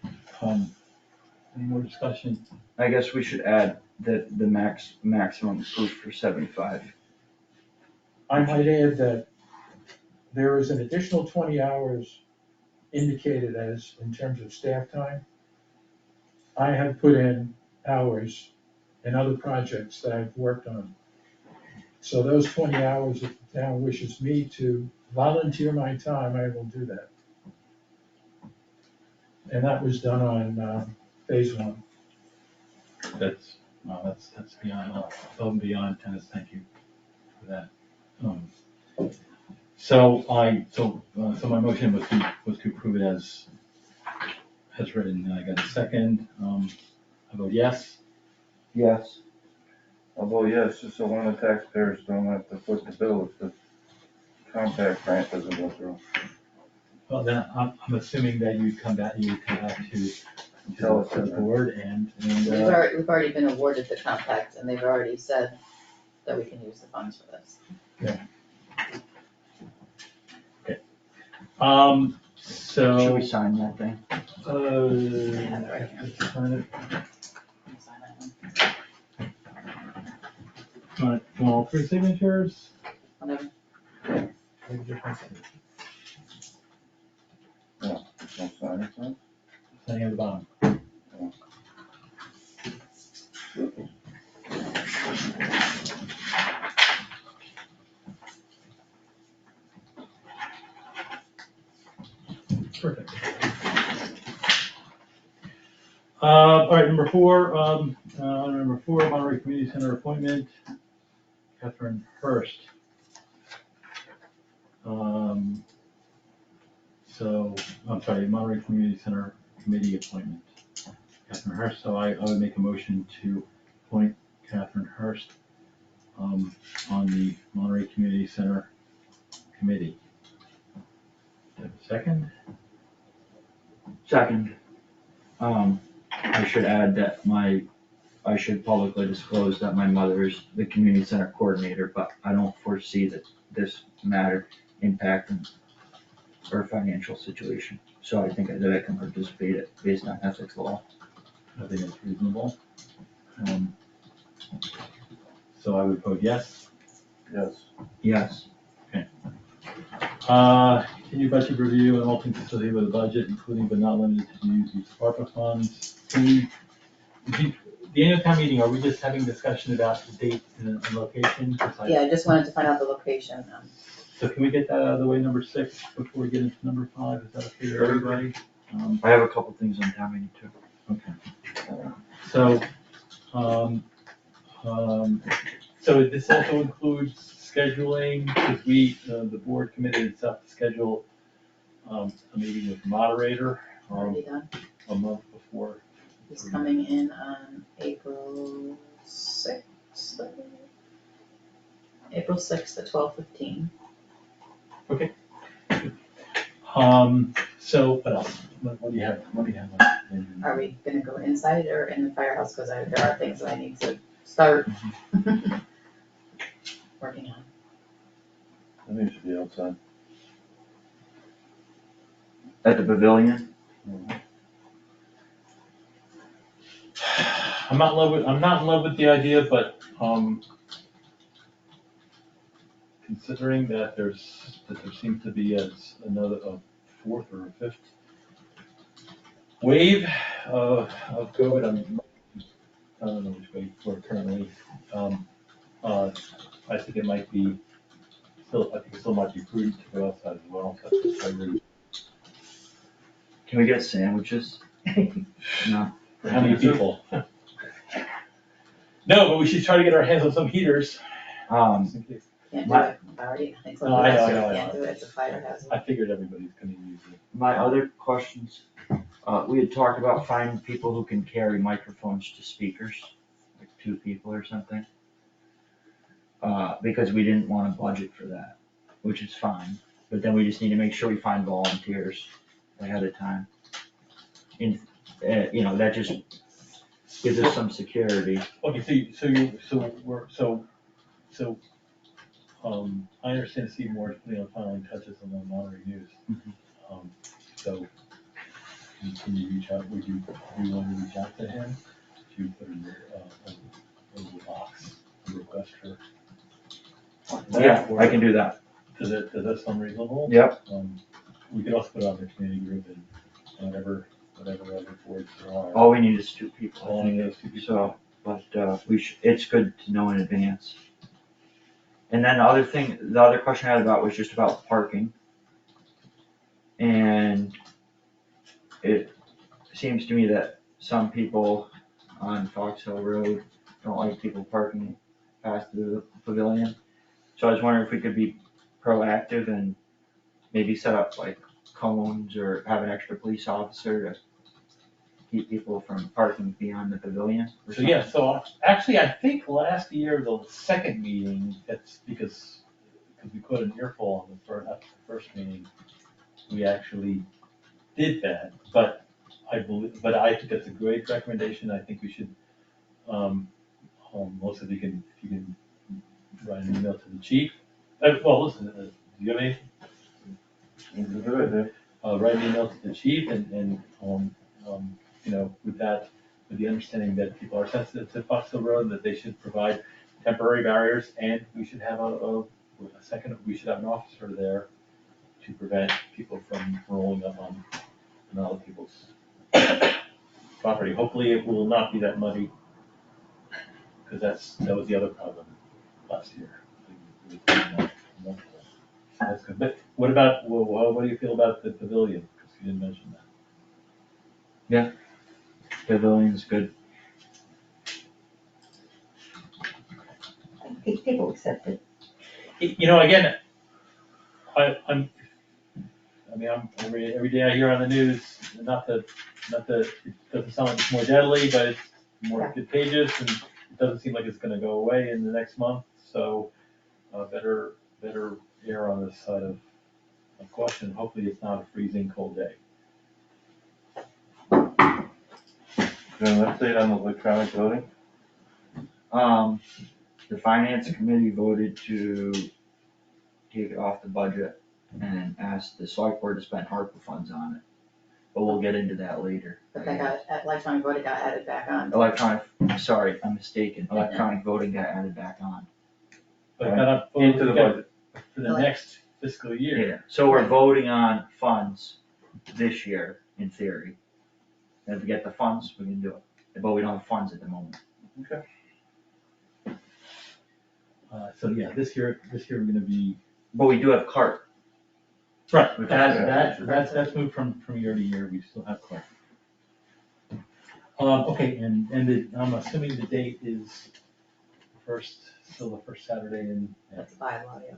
Any more discussion? I guess we should add that the maximum approved for 75. I might add that there is an additional 20 hours indicated as, in terms of staff time. I have put in hours in other projects that I've worked on. So those 20 hours, if the town wishes me to volunteer my time, I will do that. And that was done on phase 1. That's beyond, above and beyond, Dennis, thank you for that. So my motion was to approve it as written, and I got a second. I vote yes. Yes. Although, yes, just so one of the taxpayers don't have to foot the bill if the compact grant doesn't go through. Well, then, I'm assuming that you would come back to Tell us the board and. We've already been awarded the compact, and they've already said that we can use the funds for this. So. Should we sign that thing? have it right here. Sign it. Can you sign that one? Want all 3 signatures? Whatever. Don't sign it, huh? Signing at the bottom. Perfect. All right, number 4, Monterey Community Center appointment, Catherine Hurst. Monterey Community Center Committee appointment, Catherine Hurst. So I would make a motion to appoint Catherine Hurst on the Monterey Community Center Committee. Do you have a second? Second. I should add that I should publicly disclose that my mother is the community center coordinator, but I don't foresee that this matter impacting her financial situation. So I think that I can participate it based on ethics law. I think it's reasonable. So I would vote yes. Yes. Yes. Continue budget review and all things associated with the budget, including but not limited to use of ARPA funds. The annual town meeting, are we just having discussion about the date and location? Yeah, I just wanted to find out the location. So can we get that out of the way, number 6, before we get into number 5? Is that okay with everybody? I have a couple things on town meeting too. Okay. So, so this also includes scheduling, because the board committed itself to schedule a meeting with the moderator Already done. a month before. He's coming in on April 6th, I believe. April 6th at 12:15. So what else? What do you have? What do you have? Are we gonna go inside or in the firehouse? Because there are things that I need to start working on. I think it should be outside. At the pavilion, I'm not in love with the idea, but, considering that there seems to be a 4th or a 5th wave of COVID, I don't know which way we're currently, I think it might be, I think it still might be prudent to go outside as well. can we get sandwiches? No. For how many people? No, but we should try to get our hands on some heaters. Just in case. Can't do it, already, I think No, I know. can't do it, it's a fire hazard. I figured everybody's gonna use it. My other questions, we had talked about finding people who can carry microphones to speakers, like 2 people or something. Because we didn't wanna budget for that, which is fine, but then we just need to make sure we find volunteers ahead of time. And, that just gives us some security. Okay, I understand Steve Moore is putting on filing touches on the Monterey News. So, can you reach out, do you want to reach out to him to put in the box, a request for? Yeah, I can do that. Does that sound reasonable? Yep. We could also put it on the community group and whatever other boards there are. All we need is 2 people, I Only think. those 2 people. So, but, it's good to know in advance. And then the other question I had about was just about parking. And it seems to me that some people on Fox Hill Road don't like people parking past the pavilion. So I was wondering if we could be proactive and maybe set up like cones or have an extra police officer to keep people from parking beyond the pavilion or So something. yeah, so actually, I think last year, the second meeting, that's because we put an earful on after the first meeting, we actually did that, but I think that's a great recommendation. I think we should, Melissa, if you can write an email to the chief. Well, listen, do you have anything? Write an email to the chief and with the understanding that people are sensitive to Fox Hill Road, that they should provide temporary barriers, and we should have we should have an officer there to prevent people from rolling up on other people's property. Hopefully it will not be that muddy, because that was the other problem last year. That's good. But what do you feel about the pavilion? Because you didn't mention that. Pavilion's good. People accept it. Again, every day I hear on the news, not that it doesn't sound like it's more deadly, but it's more contagious, and it doesn't seem like it's gonna go away in the next month, so, better err on this side of caution. Hopefully it's not a freezing cold day. Then let's say it on the electronic voting. The finance committee voted to take it off the budget and ask the select board to spend ARPA funds on it. But we'll get into that later. But that electronic voting got added back on. Sorry, I'm mistaken. Electronic voting got added back on. But it got up Into the budget. for the next fiscal year. Yeah, so we're voting on funds this year, in theory. And if we get the funds, we can do it, but we don't have funds at the moment. So yeah, this year we're gonna be But we do have CART. Right, Which that's moved from year to year, we still have Clark. Okay, and I'm assuming the date is still the first Saturday in. That's bylaw, yeah.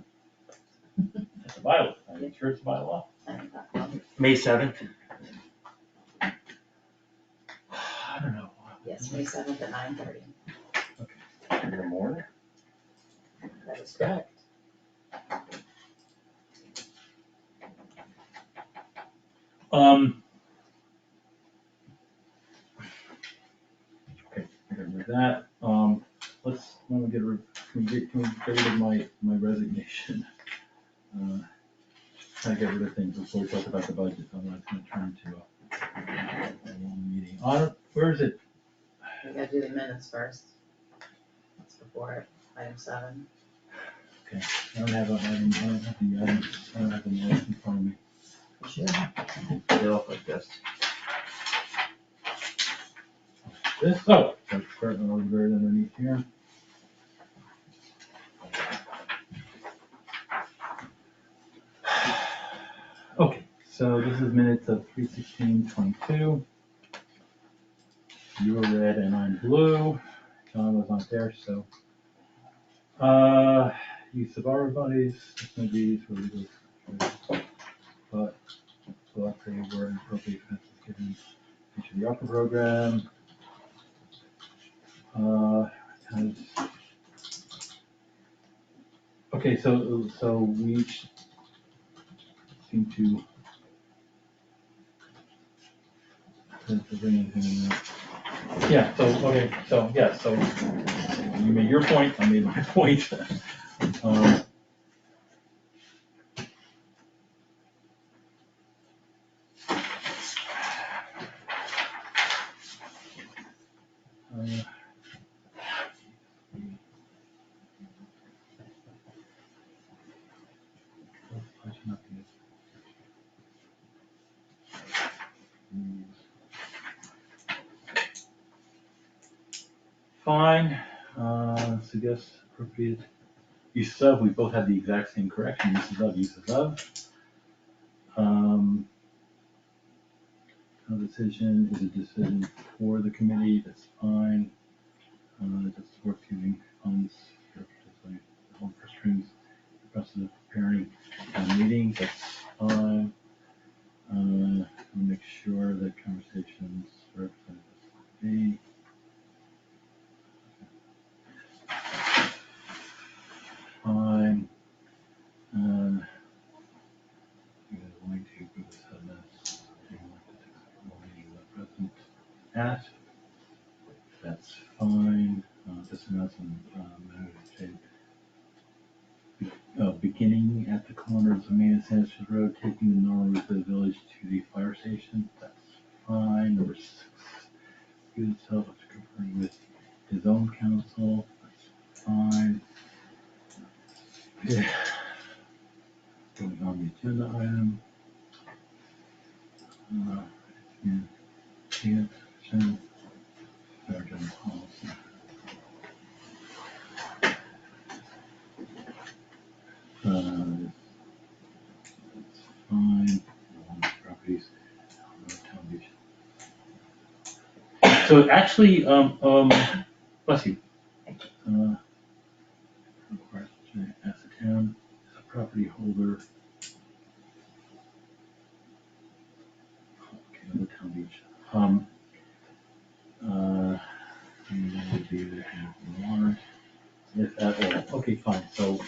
It's a bylaw, I'm sure it's a bylaw. I think that's one. May 7th. I don't know. Yes, May 7th at 9:30. In the morning? That is correct. Okay, I got rid of that. When we get rid of my resignation? Try to get rid of things before we talk about the budget, I'm not gonna turn to a long meeting. Where is it? We gotta do the minutes first. That's before it, item 7. Okay, I don't have the minutes in front of me. Sure. They look like this. This, oh, that's currently buried underneath here. Okay, so this is minutes of 3/16/22. You were red and I'm blue. John was not there, so. Use of ARPA monies, some of these were legal, but they were appropriate expenses given to the ARPA program. Okay, so we each seem to bring anything in there. Yeah, so you made your point, I made my point. Fine, suggest appropriate uses of, we both had the exact same correction, uses of. A decision is a decision for the committee, that's fine. Just work using funds for like the home for streams, the rest of the preparing meetings, that's fine. Make sure that conversations represent the fine. I'm going to go this minutes. Present at. That's fine. Just announcement, beginning at the corners of Main and Sanchez Road, taking the normal route of the village to the fire station. That's fine. Number 6, good self confirming with his own counsel. That's fine. Yeah. Going on the agenda item. Fair general policy. That's fine. Properties. So actually, bless you. As a town, as a property holder. Okay, the town beach. Would be able to have water, if at all. Okay, fine. So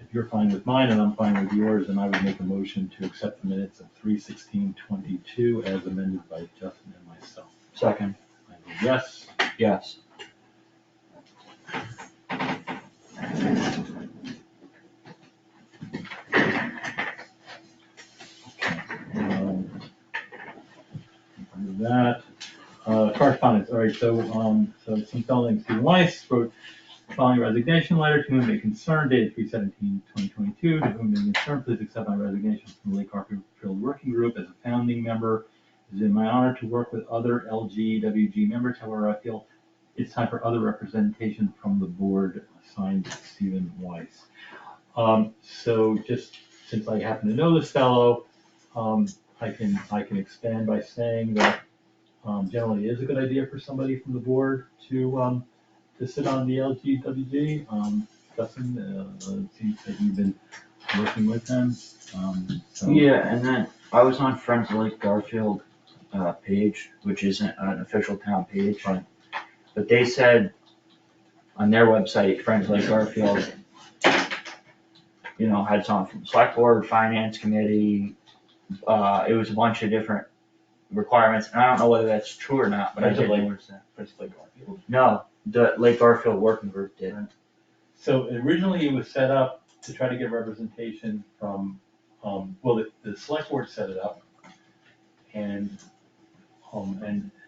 if you're fine with mine and I'm fine with yours, then I would make a motion to accept the minutes of 3/16/22 as amended by Justin and myself. Second. I vote yes. Yes. That correspondence. All right. So some fellow Stephen Weisz wrote the following resignation letter to whom it may concern, dated 3/17/2022. To whom it may concern, please accept my resignation from the Lake Garfield Working Group as a founding member. It is in my honor to work with other LGWG members. However, I feel it's time for other representation from the board signed Stephen Weisz. So just since I happen to know this fellow, I can expand by saying that generally it is a good idea for somebody from the board to sit on the LGWG. Dustin, it seems that you've been working with them, so. Yeah, and then I was on Friends of Lake Garfield page, which isn't an official town page. Right. But they said on their website, Friends of Lake Garfield, had someone from select board, finance committee, it was a bunch of different requirements, and I don't know whether that's true or not, but I did notice that. Friends of Lake Garfield. No, the Lake Garfield Working Group did. So originally it was set up to try to get representation from, the select board set it up. And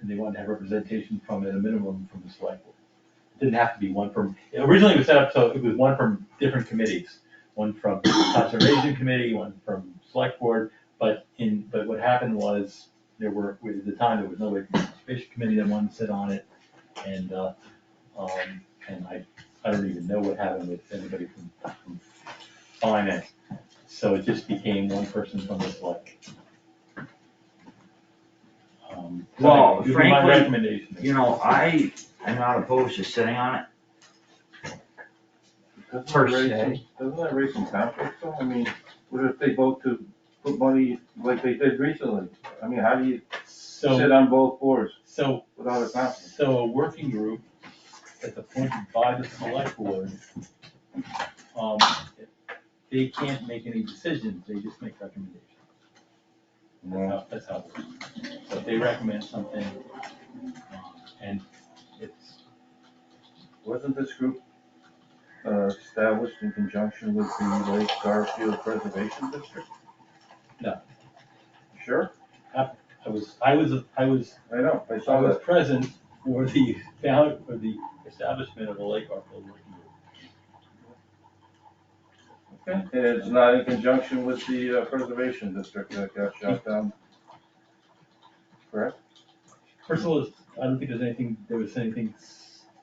they wanted to have representation from, at a minimum, from the select board. It didn't have to be one from, originally it was set up so it was one from different committees. One from conservation committee, one from select board, but what happened was, at the time, there was nobody from the conservation committee that wanted to sit on it. And I don't even know what happened with anybody from finance. So it just became one person from the select. Well, It would be my frankly, recommendation. I am not opposed to sitting on it. Doesn't that raise some conflict though? I mean, what if they vote to put money like they did recently? I mean, how do you sit on both boards without a conflict? So a working group that's appointed by the select board, they can't make any decisions, they just make recommendations. That's how it works. So if they recommend something, and it's. Wasn't this group established in conjunction with the Lake Garfield Preservation District? No. Sure? I know, I I saw was that. present for the establishment of the Lake Garfield Working Group. Okay. And it's not in conjunction with the Preservation District that got shut down, correct? First of all, I don't think there was anything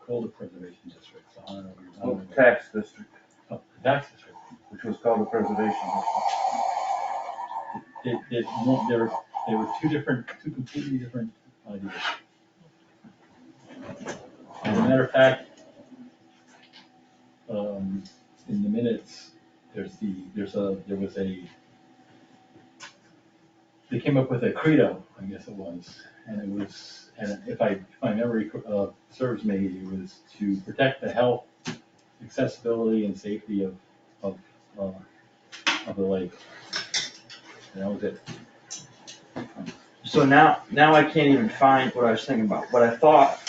called a preservation district, so I don't know. Well, tax district, Oh, the tax district. which was called the Preservation District. There were two completely different ideas. As a matter of fact, in the minutes, they came up with a credo, I guess it was, and if my memory serves me, it was to protect the health, accessibility, and safety of the lake. And that was it. So now I can't even find what I was thinking about, but I thought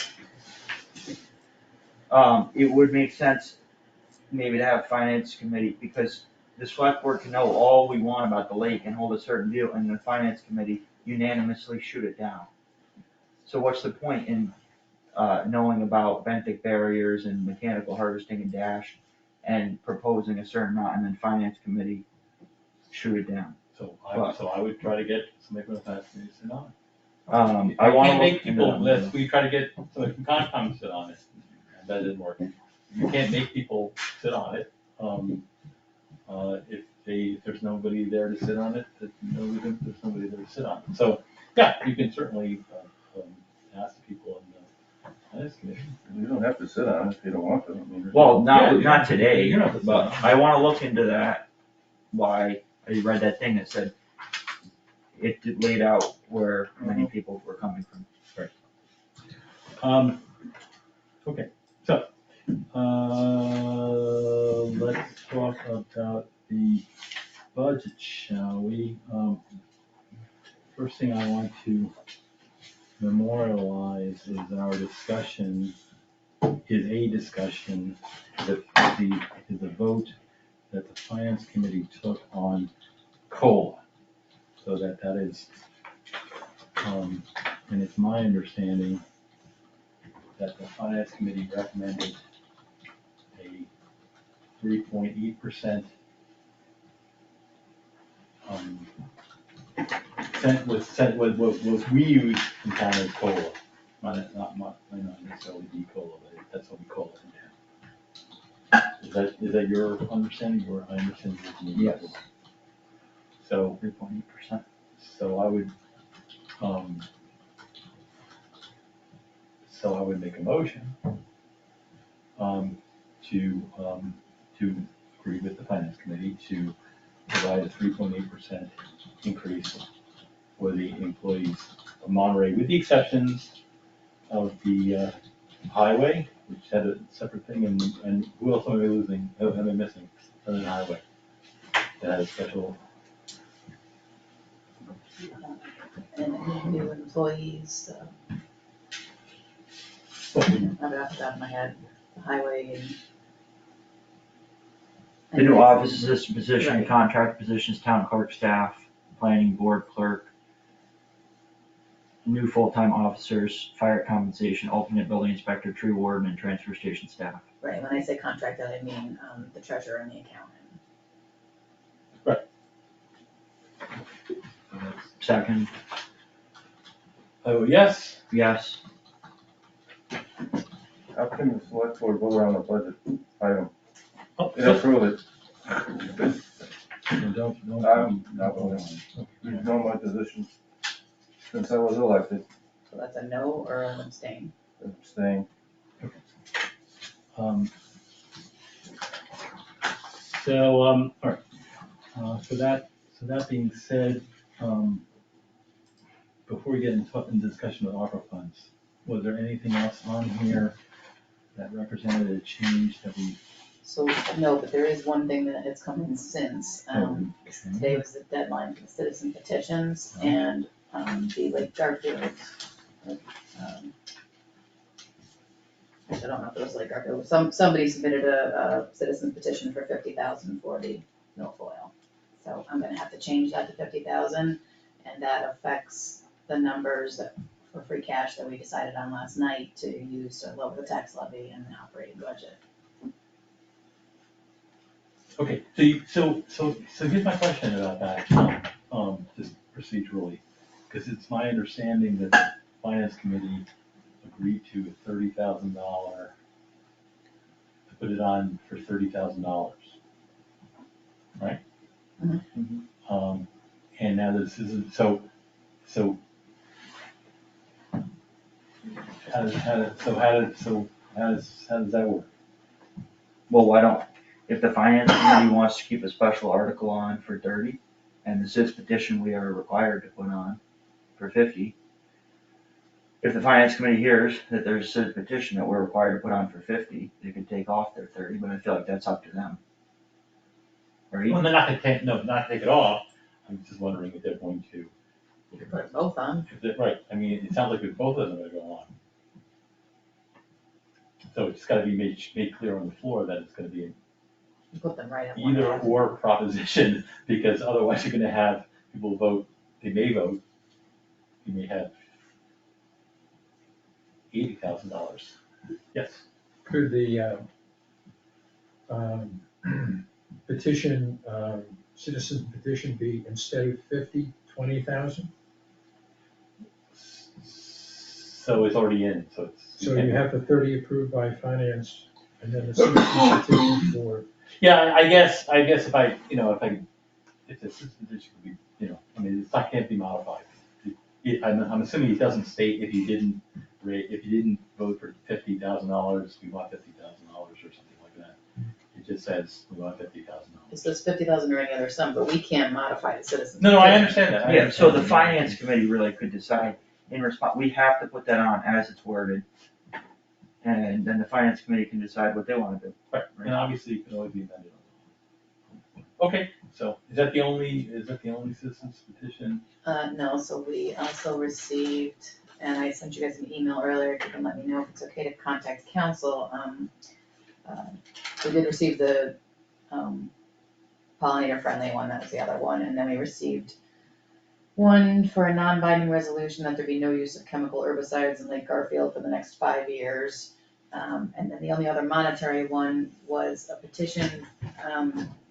it would make sense maybe to have finance committee, because the select board can know all we want about the lake and hold a certain view, and the finance committee unanimously shoot it down. So what's the point in knowing about benthic barriers and mechanical harvesting and dash and proposing a certain amount, and then finance committee shoot it down? So I would try to get somebody from the finance committee to sit on it. I wanna can't make look into people, that. we try to get somebody from Concom to sit on it, and that didn't work. You can't make people sit on it, if there's nobody there to sit on it, there's nobody there to sit on it. So, yeah, you can certainly, ask the people in the finance committee. You don't have to sit on it if you don't want to. I mean, Well, Yeah, not today, you're not the but same. I wanna look into that, why I read that thing that said it laid out where many people were coming from. Okay, so, let's talk about the budget, shall we? First thing I want to memorialize is our discussion, is the vote that the finance committee took on COLA. So that is, and it's my understanding that the finance committee recommended a 3.8%, what we use in town as COLA, not necessarily E COLA, but that's what we call it in town. Is that your understanding, or I understand? Yes. So, 3.8%. so I would, make a motion, to agree with the finance committee to provide a 3.8% increase for the employees of Monterey, with the exceptions of the, highway, which had a separate thing, and who else am I losing, who am I missing, other than highway? That had a special, And any new employees, I have it off the top of my head, the highway and. The new office assistant position, Right. contract positions, town clerk staff, planning board clerk, new full-time officers, fire compensation, alternate building inspector, tree warden, and transfer station staff. Right, when I say contracted, I mean, the treasurer and the accountant. Second, oh, yes, yes. How can the select board vote on a budget item oh, and approve it? don't. I'm not voting. You've known my position since I was elected, So that's a no or an abstain. staying. So, all right, so that being said, before we get in discussion of ARPA funds, was there anything else on here that represented a change that we? So, no, but there is one thing that has come in since, today was the deadline for the citizen petitions and, the Lake Garfield. I don't know if it was Lake Garfield, somebody submitted a citizen petition for 50,000 for the milfoil. So I'm gonna have to change that to 50,000, and that affects the numbers that, for free cash that we decided on last night to use to lower the tax levy and the operating budget. Okay, so here's my question about that, just procedurally, because it's my understanding that the finance committee agreed to a $30,000, to put it on for $30,000, right? Mhm. And now this isn't, so how does that work? Well, why don't, if the finance committee wants to keep a special article on for 30, and the CIS petition we are required to put on for 50, if the finance committee hears that there's a CIS petition that we're required to put on for 50, they could take off their 30, but I feel like that's up to them. Right? Well, they're not gonna take, no, not take it off, I'm just wondering if they're going to, You could put them both on. right, I mean, it sounds like if both of them are gonna go on. So it's gotta be made clear on the floor that it's gonna be an You put them right on one. either or proposition, because otherwise you're gonna have people vote, they may vote, you may have $80,000. Yes, Could the petition, citizen petition be instead of 50, 20,000? so it's already in, so it's. So you have the 30 approved by finance and then the citizen petition for, Yeah, I guess if if the system petition could be, I mean, it's not, can't be modified. I'm assuming it doesn't state if you didn't vote for $50,000, we want $50,000 or something like that. It just says we want $50,000. It says 50,000 or any other sum, but we can't modify the citizen. No, I understand that. I Yeah, so the understand. finance committee really could decide in response, we have to put that on as it's worded. And then the finance committee can decide what they wanna do. Right, and obviously it can always be amended. Okay, so is that the only citizens petition? No, so we also received, and I sent you guys an email earlier, if you can let me know if it's okay to contact council. We did receive the, pollinator friendly one, that was the other one, and then we received one for a non-binding resolution that there be no use of chemical herbicides in Lake Garfield for the next 5 years. And then the only other monetary one was a petition,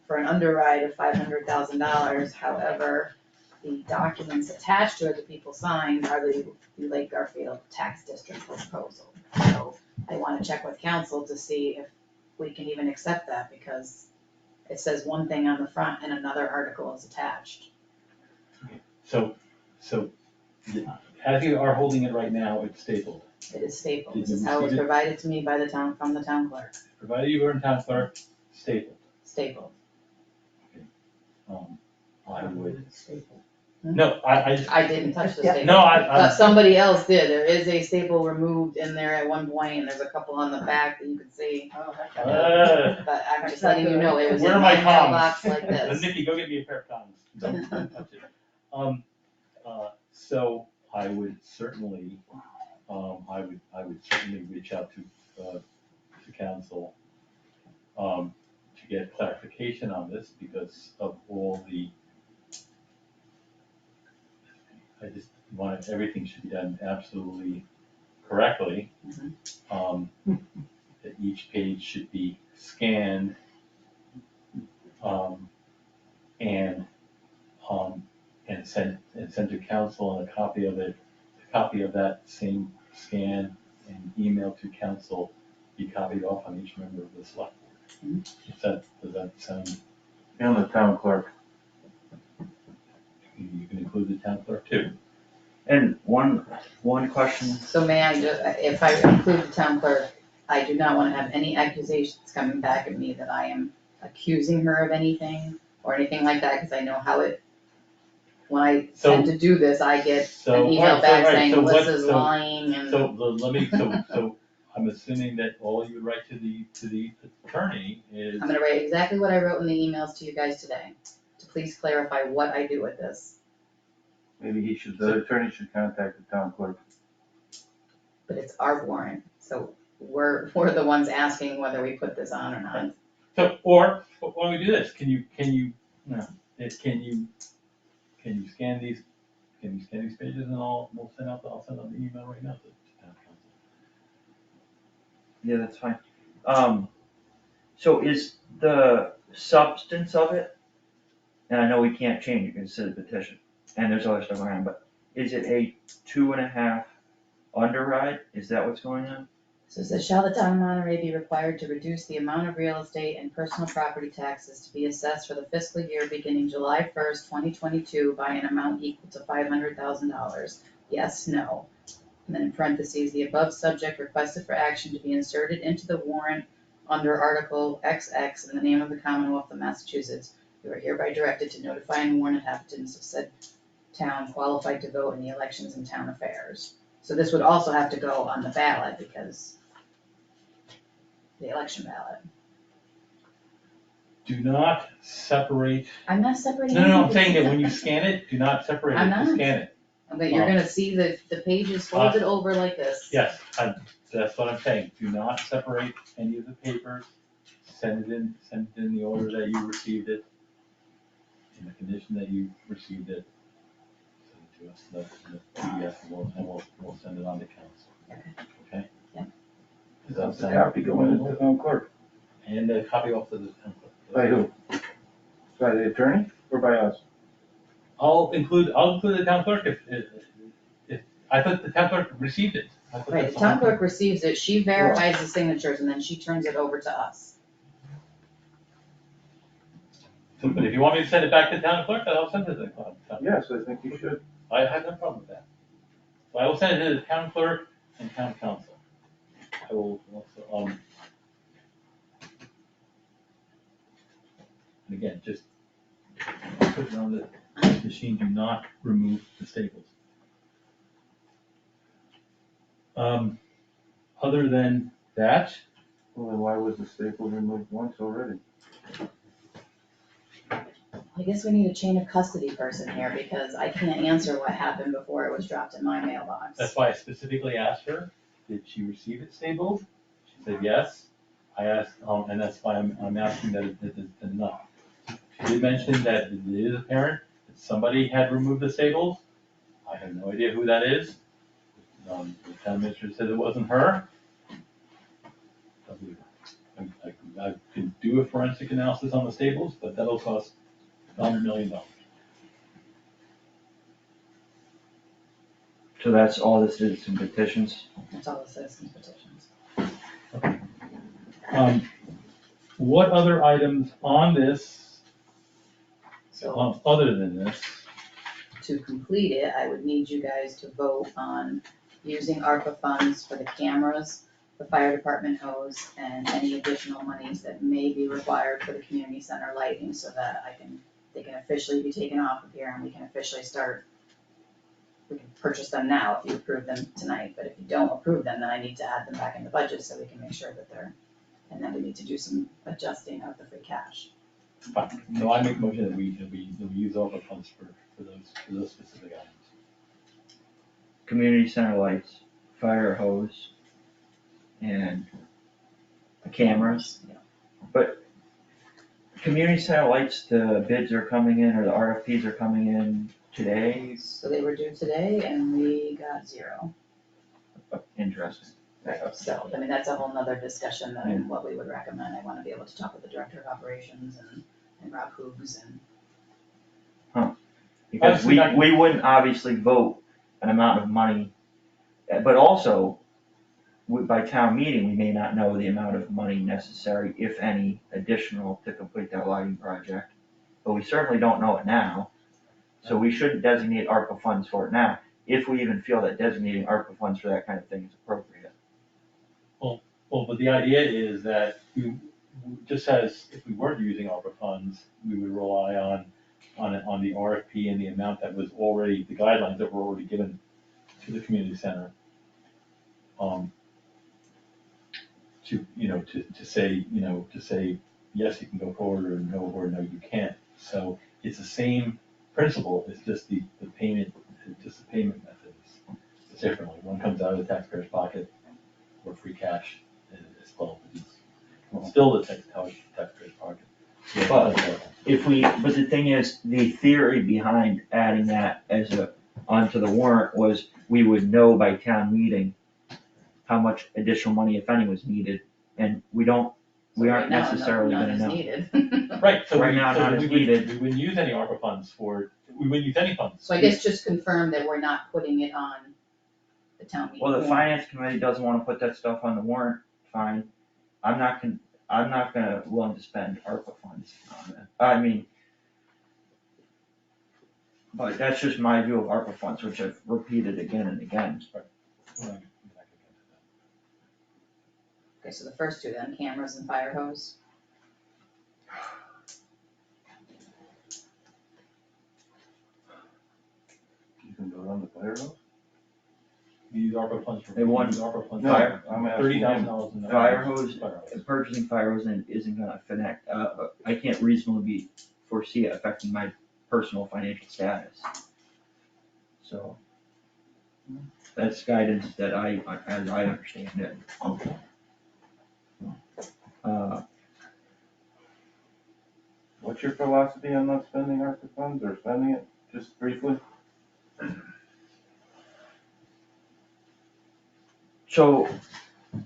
for an underride of $500,000. However, the documents attached to it that people signed are the Lake Garfield tax district proposal. So I wanna check with council to see if we can even accept that because it says one thing on the front and another article is attached. So, as you are holding it right now, it's stapled. It is stapled. Did This you is how it was receive it? provided to me by the town, from the town clerk, Provided you were in town clerk, stapled. stapled. I would, Staple. no, I just, I didn't touch the Yeah. staple. no, But somebody else did. There is a staple removed in there at one point, and there's a couple on the back that you can see. Oh, heck. But I'm That's just not letting you good. know, it was Where in are my my tongs? mailbox like this. Nikki, go get me a pair of tongs. Don't touch it. So I would certainly, I would certainly reach out to council, to get clarification on this because of all the, I just wanted, everything should be done absolutely correctly. That each page should be scanned, and sent to council, and a copy of that same scan and email to council be copied off on each member of the select board. Does that sound, And the town clerk. you can include the town clerk too? And one question, So may I just, if I include the town clerk, I do not wanna have any accusations coming back at me that I am accusing her of anything or anything like that, cause I know how it, when I tend to do this, I get So, an email back saying so what- Melissa's lying and. So I'm assuming that all you would write to the attorney is, I'm gonna write exactly what I wrote in the emails to you guys today, to please clarify what I do with this. Maybe the attorney should contact the town clerk. But it's our warrant, so we're the ones asking whether we put this on or not. so, or, why don't we do this, can you scan these, pages and we'll send out the email right now to town council. yeah, that's fine. So is the substance of it, and I know we can't change it because it's a petition, and there's other stuff around, but is it a 2.5 underride? Is that what's going on? So it says, shall the town of Monterey be required to reduce the amount of real estate and personal property taxes to be assessed for the fiscal year beginning July 1st, 2022 by an amount equal to $500,000? Yes, no. And then in parentheses, the above subject requested for action to be inserted into the warrant under Article XX in the name of the Commonwealth of Massachusetts. You are hereby directed to notify and warn inhabitants of said town qualified to vote in the elections and town affairs. So this would also have to go on the ballot because the election ballot. Do not separate, I'm not separating. no, I'm saying anything. that when you scan it, do not separate it, I'm just not. scan it. But you're gonna see the pages folded over like this. Yes, that's what I'm saying, do not separate any of the papers, send it in the order that you received it, in the condition that you received it. Send it to us, the PDF, and we'll send it on to council. Okay? Yeah. Does that The sound? copy going into the town clerk. And a copy off to the town clerk. By who? By the attorney or by us? I'll include the town clerk if, I thought the town clerk received it. I thought Right, that's the town all. clerk receives it, she verifies the signatures, and then she turns it over to us. So, but if you want me to send it back to the town clerk, I'll send it to the town clerk. Yes, I think you should. I have no problem with that. So I will send it to the town clerk and town council. I will also, and again, just put it on the machine, do not remove the staples. Other than that, Well, then why was the staple removed once already? I guess we need a chain of custody person here, because I can't answer what happened before it was dropped in my mailbox. that's why I specifically asked her, did she receive it stapled? She said yes. I asked, and that's why I'm asking that it's enough. She did mention that it is apparent that somebody had removed the staples. I have no idea who that is. The town administrator said it wasn't her. I can do a forensic analysis on the staples, but that'll cost $100 million. So that's all this is, some petitions? That's all the citizens petitions. what other items on this, So other than this? to complete it, I would need you guys to vote on using ARPA funds for the cameras, the fire department hose, and any additional monies that may be required for the community center lighting, so that they can officially be taken off of here and we can officially start. We can purchase them now if you approve them tonight, but if you don't approve them, then I need to add them back in the budget so we can make sure that they're, and then we need to do some adjusting of the free cash. Fine. So I make a motion that we use all the funds for those specific items. Community center lights, fire hose, and the cameras. Yeah. Community center lights, the bids are coming in, or the RFPs are coming in today. So they were due today and we got 0. Interesting. So, I mean, that's a whole nother discussion than what we would recommend. I wanna be able to talk with the director of operations and Rob Hoogs and. Because we wouldn't obviously vote an amount of money, but also, by town meeting, we may not know the amount of money necessary, if any, additional to complete that lighting project. But we certainly don't know it now, so we shouldn't designate ARPA funds for it now, if we even feel that designating ARPA funds for that kind of thing is appropriate. Well, but the idea is that just as if we weren't using ARPA funds, we would rely on the RFP and the amount that was already, the guidelines that were already given to the community center. To say, yes, you can go forward, or no, you can't. So it's the same principle, it's just the payment methods differently. One comes out of the taxpayer's pocket, or free cash is called. It's still the taxpayer's pocket. But but the thing is, the theory behind adding that onto the warrant was we would know by town meeting how much additional money, if any, was needed, and we aren't necessarily gonna know. None is needed. Right, so Right now, none is needed. we wouldn't use any ARPA funds we wouldn't use any funds. So I guess just confirm that we're not putting it on the town meeting. Well, the warrant. finance committee doesn't wanna put that stuff on the warrant, fine. I'm not willing to spend ARPA funds on it. But that's just my view of ARPA funds, which I've repeated again and again. Okay, so the first two then, cameras and fire hose. You can go on the fire hose? We use ARPA funds for. They want ARPA funds. No, I'm asking him. $30,000 in Fire hose, fire hose. purchasing fire hose isn't gonna I can't reasonably foresee it affecting my personal financial status. So, that's guidance that as I understand it. What's your philosophy on not spending ARPA funds, or spending it, just briefly? So,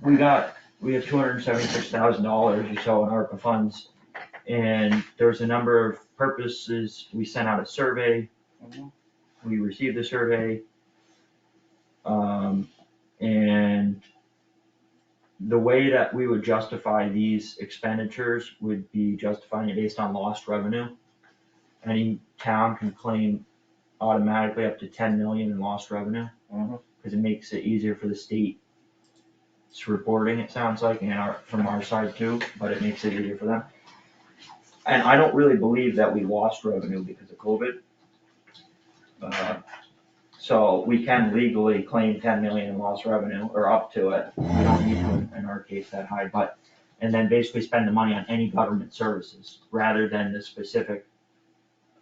we have $276,000 or so in ARPA funds, and there's a number of purposes. We sent out a survey, we received the survey, and the way that we would justify these expenditures would be justifying it based on lost revenue. Any town can claim automatically up to 10 million in lost revenue, because it makes it easier for the state. It's reporting, it sounds like, and from our side too, but it makes it easier for them. And I don't really believe that we lost revenue because of COVID. So we can legally claim 10 million in lost revenue, or up to it. We don't need to, in our case, that high, and then basically spend the money on any government services, rather than the specific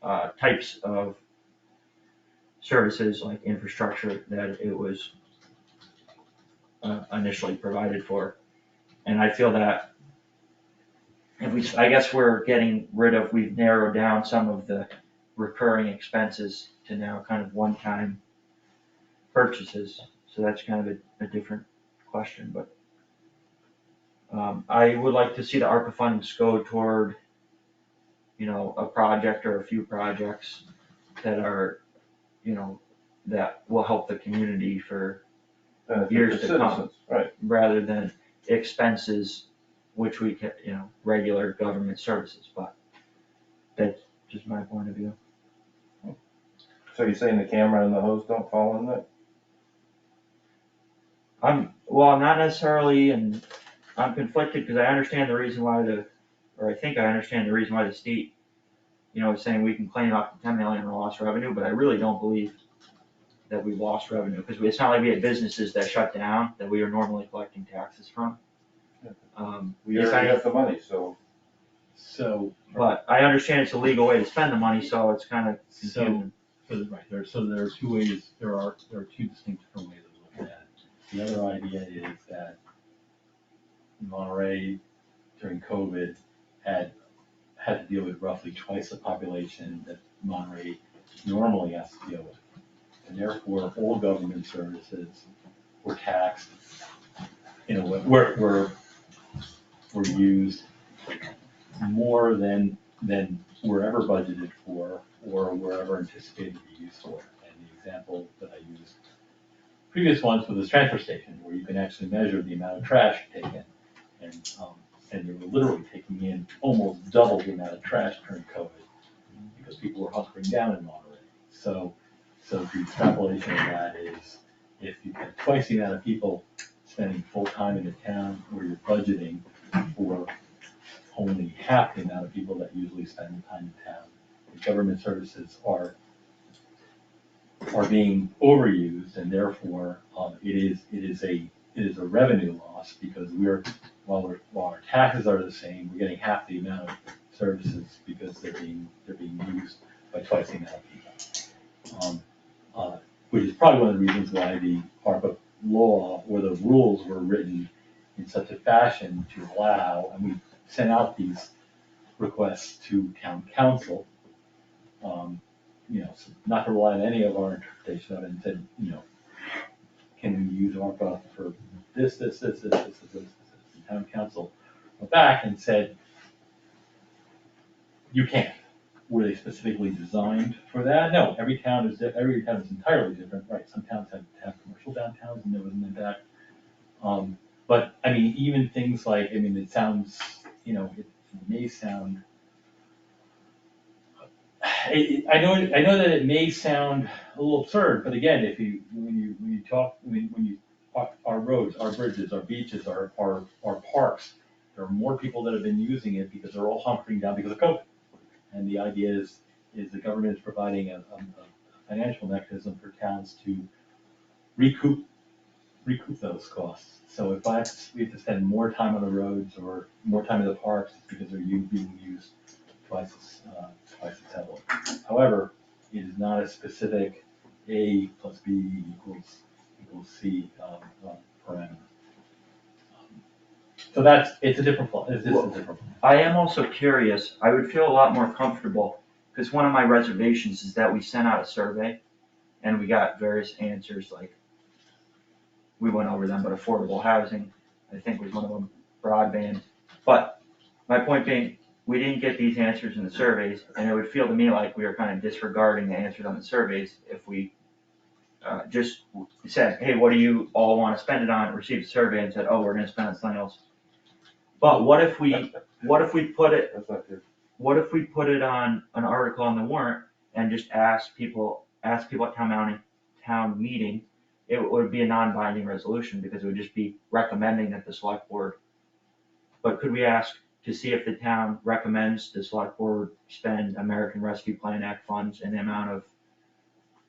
types of services like infrastructure that it was initially provided for. And I feel that I guess we've narrowed down some of the recurring expenses to now kind of one-time purchases, so that's kind of a different question, but I would like to see the ARPA funds go toward, a project or a few projects that are, that will help the community for Benefit years the to come. citizens, right. Rather than expenses which we can, regular government services, but that's just my point of view. So you're saying the camera and the hose don't fall in that? Well, not necessarily, and I'm conflicted because I understand the reason why I think I understand the reason why the state, is saying we can claim up to 10 million in lost revenue, but I really don't believe that we lost revenue, because it's not like we had businesses that shut down that we are normally collecting taxes from. We already got the money, so. So, But I understand it's a legal way to spend the money, so it's kind of confusing. so there are two ways, there are two distinct different ways of looking at it. The other idea is that Monterey during COVID had to deal with roughly twice the population that Monterey normally has to deal with. And therefore, all government services were taxed in a way, were used more than were ever budgeted for or were ever anticipated to be used for. And the example that I used previous ones was this transfer station, where you can actually measure the amount of trash taken. And they were literally taking in almost double the amount of trash during COVID because people were hunkering down in Monterey. So the extrapolation of that is, if you have twice the amount of people spending full time in the town where you're budgeting for only half the amount of people that usually spend time in town, the government services are being overused, and therefore it is a revenue loss, because while our taxes are the same, we're getting half the amount of services because they're being used by twice the amount of people. Which is probably one of the reasons why the ARPA law or the rules were written in such a fashion to allow, and we sent out these requests to town council, so not to rely on any of our interpretation of it, and said, can we use ARPA for this. The town council went back and said, you can't. Were they specifically designed for that? No, every town is entirely different, right? Some towns have commercial downtowns and there was an impact. But I mean, even things like, it sounds, it may sound, I know that it may sound a little absurd, but again, our roads, our bridges, our beaches, our parks, there are more people that have been using it because they're all hunkering down because of COVID. And the idea is the government is providing a financial mechanism for towns to recoup those costs. So if we have to spend more time on the roads or more time in the parks, it's because they're being used twice as heavily. However, it is not a specific A plus B equals C parameter. So it's a different plot. It's just a different plot. I am also curious, I would feel a lot more comfortable, because one of my reservations is that we sent out a survey and we got various answers, like, we went over them, but affordable housing, I think was one of them, broadband. But my point being, we didn't get these answers in the surveys, and it would feel to me like we were kind of disregarding the answers on the surveys if we just said, hey, what do you all want to spend it on, received a survey and said, oh, we're gonna spend it on something else. But what if we put it on an article on the warrant and just ask people at town meeting, it would be a non-binding resolution, because it would just be recommending that the select board. But could we ask to see if the town recommends the select board spend American Rescue Plan Act funds in the amount of,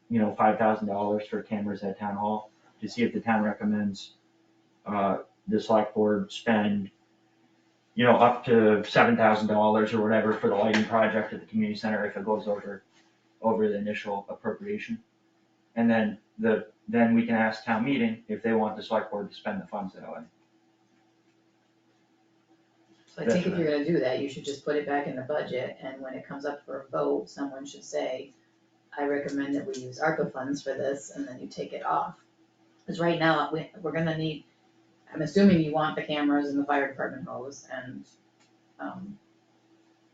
$5,000 for cameras at town hall, to see if the town recommends the select board spend up to $7,000 or whatever for the lighting project at the community center if it goes over the initial appropriation. And then we can ask town meeting if they want the select board to spend the funds that way. So I think if you're gonna do that, you should just put it back in the budget, and when it comes up for a vote, someone should say, I recommend that we use ARPA funds for this, and then you take it off. Because right now, we're gonna need, I'm assuming you want the cameras and the fire department hose, and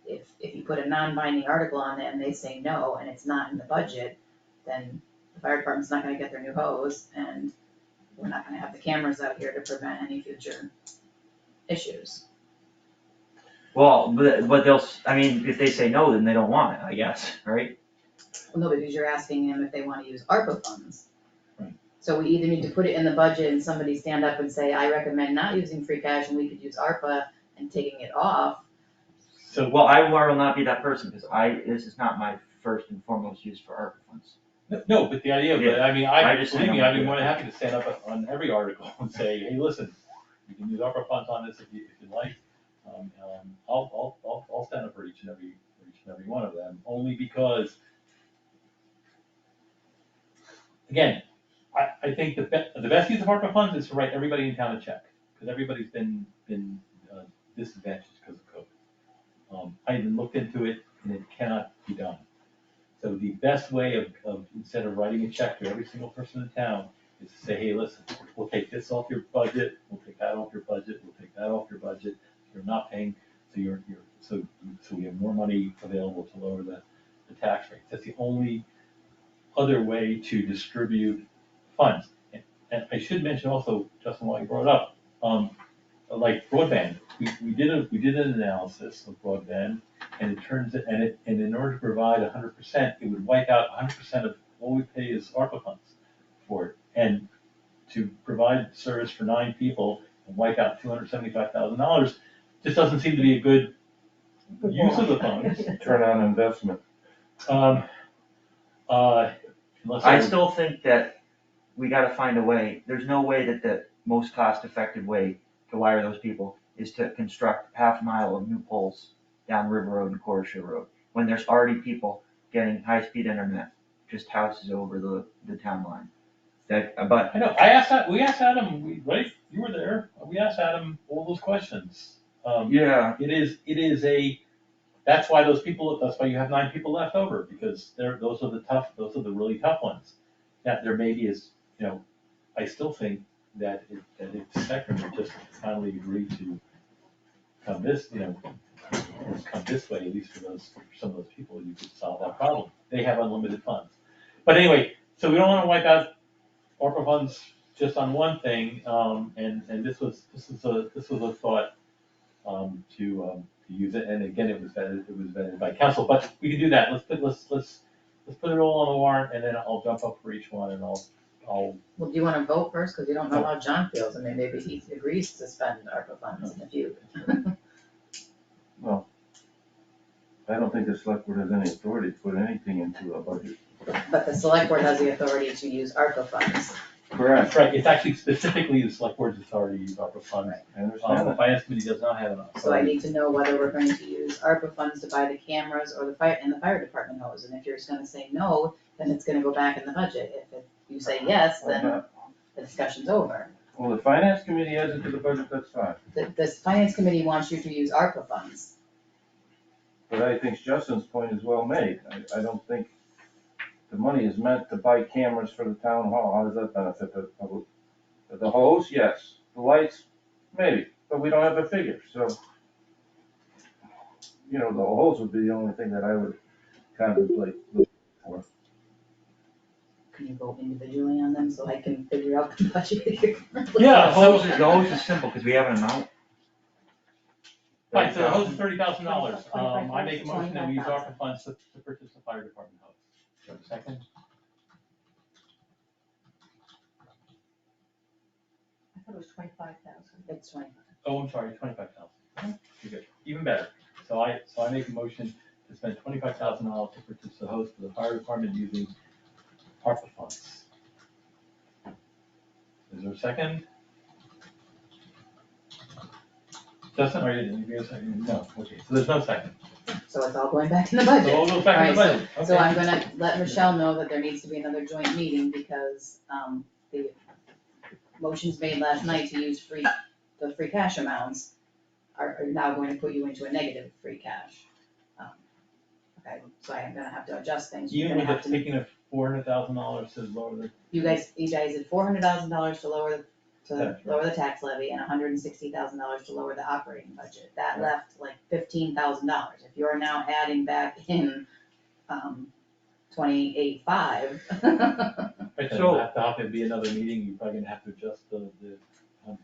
if you put a non-binding article on it and they say no, and it's not in the budget, then the fire department's not gonna get their new hose, and we're not gonna have the cameras out here to prevent any future issues. Well, but I mean, if they say no, then they don't want it, I guess, right? Well, no, because you're asking them if they wanna use ARPA funds. Right. So we either need to put it in the budget and somebody stand up and say, I recommend not using free cash and we could use ARPA and taking it off. So, Well, I will not be that person, because this is not my first and foremost use for ARPA funds. no, but the idea of it, I mean, I just believe me, don't I'd be do more than it. happy to stand up on every article and say, hey, listen, you can use ARPA funds on this if you'd like. I'll stand up for each and every one of them, only because, again, I think the best use of ARPA funds is to write everybody in town a check, because everybody's been disadvantaged because of COVID. I even looked into it, and it cannot be done. So the best way of instead of writing a check to every single person in town, is to say, hey, listen, we'll take this off your budget, we'll take that off your budget, we'll take that off your budget, you're not paying, so we have more money available to lower the tax rate. That's the only other way to distribute funds. And I should mention also, Justin, while you brought it up, like broadband, we did an analysis of broadband, and it turns, and in order to provide 100%, it would wipe out 100% of all we pay is ARPA funds for it. And to provide service for 9 people and wipe out $275,000 just doesn't seem to be a good use of the funds. Turn on investment. Unless I still think that we gotta find a way, there's no way that the most cost-effective way to wire those people is to construct half a mile of new poles down River Road and Coruscant Road, when there's already people getting high-speed internet, just houses over the town line. But I know, we asked Adam, right, you were there, we asked Adam all those questions. yeah, It is that's why you have 9 people left over, because those are the really tough ones. That there maybe is, I still think that if Spectrum would just finally agree to come this way, at least for some of those people, you could solve that problem. They have unlimited funds. But anyway, so we don't wanna wipe out ARPA funds just on one thing, and this was a thought, to use it, and again, it was vetted by council, but we can do that, let's put it all on the warrant, and then I'll jump up for each one, and I'll, Well, do you wanna vote first, cause you don't know how John feels, I mean, maybe he agrees to spend ARPA funds in the future. Well, I don't think the select board has any authority to put anything into a budget. But the select board has the authority to use ARPA funds. that's right, it's actually specifically the select board's authority to use ARPA funds. I understand The that. finance committee does not have an authority. So I need to know whether we're going to use ARPA funds to buy the cameras or the fire department hose, and if you're just gonna say no, then it's gonna go back in the budget. If you say yes, then the discussion's over. Well, the finance committee has it to the budget, that's fine. The finance committee wants you to use ARPA funds. But I think Justin's point is well made. I don't think the money is meant to buy cameras for the town hall. How does that benefit the public? The hose, yes. The lights, maybe, but we don't have a figure, so. The hose would be the only thing that I would contemplate looking for. Can you go individually on them so I can figure out the budget? Yeah, the hose is simple, because we have an amount. Right, so the hose is $30,000, I make a $25,000. motion that we use ARPA funds to purchase the fire department hose. Do you have a second? I thought it was 25,000. It's 25. Oh, I'm sorry, 25,000. You're good, even better. So I make a motion to spend $25,000 to purchase the hose for the fire department using ARPA funds. Is there a second? Justin, are you a second? No, okay, so there's no second. So it's all going back in the budget. So all goes back in the Alright, budget, So okay. I'm gonna let Michelle know that there needs to be another joint meeting because, the motions made last night to use the free cash amounts are now going to put you into a negative free cash. Okay, so I am gonna have to adjust things. You're Even gonna with have it to, taking a $400,000 to lower the. you guys did $400,000 to lower That's the tax levy and $160,000 to lower the operating budget. That left like $15,000. If you're now adding back in, 28.5. Right, then So- we'll have to be another meeting, you're probably gonna have to adjust the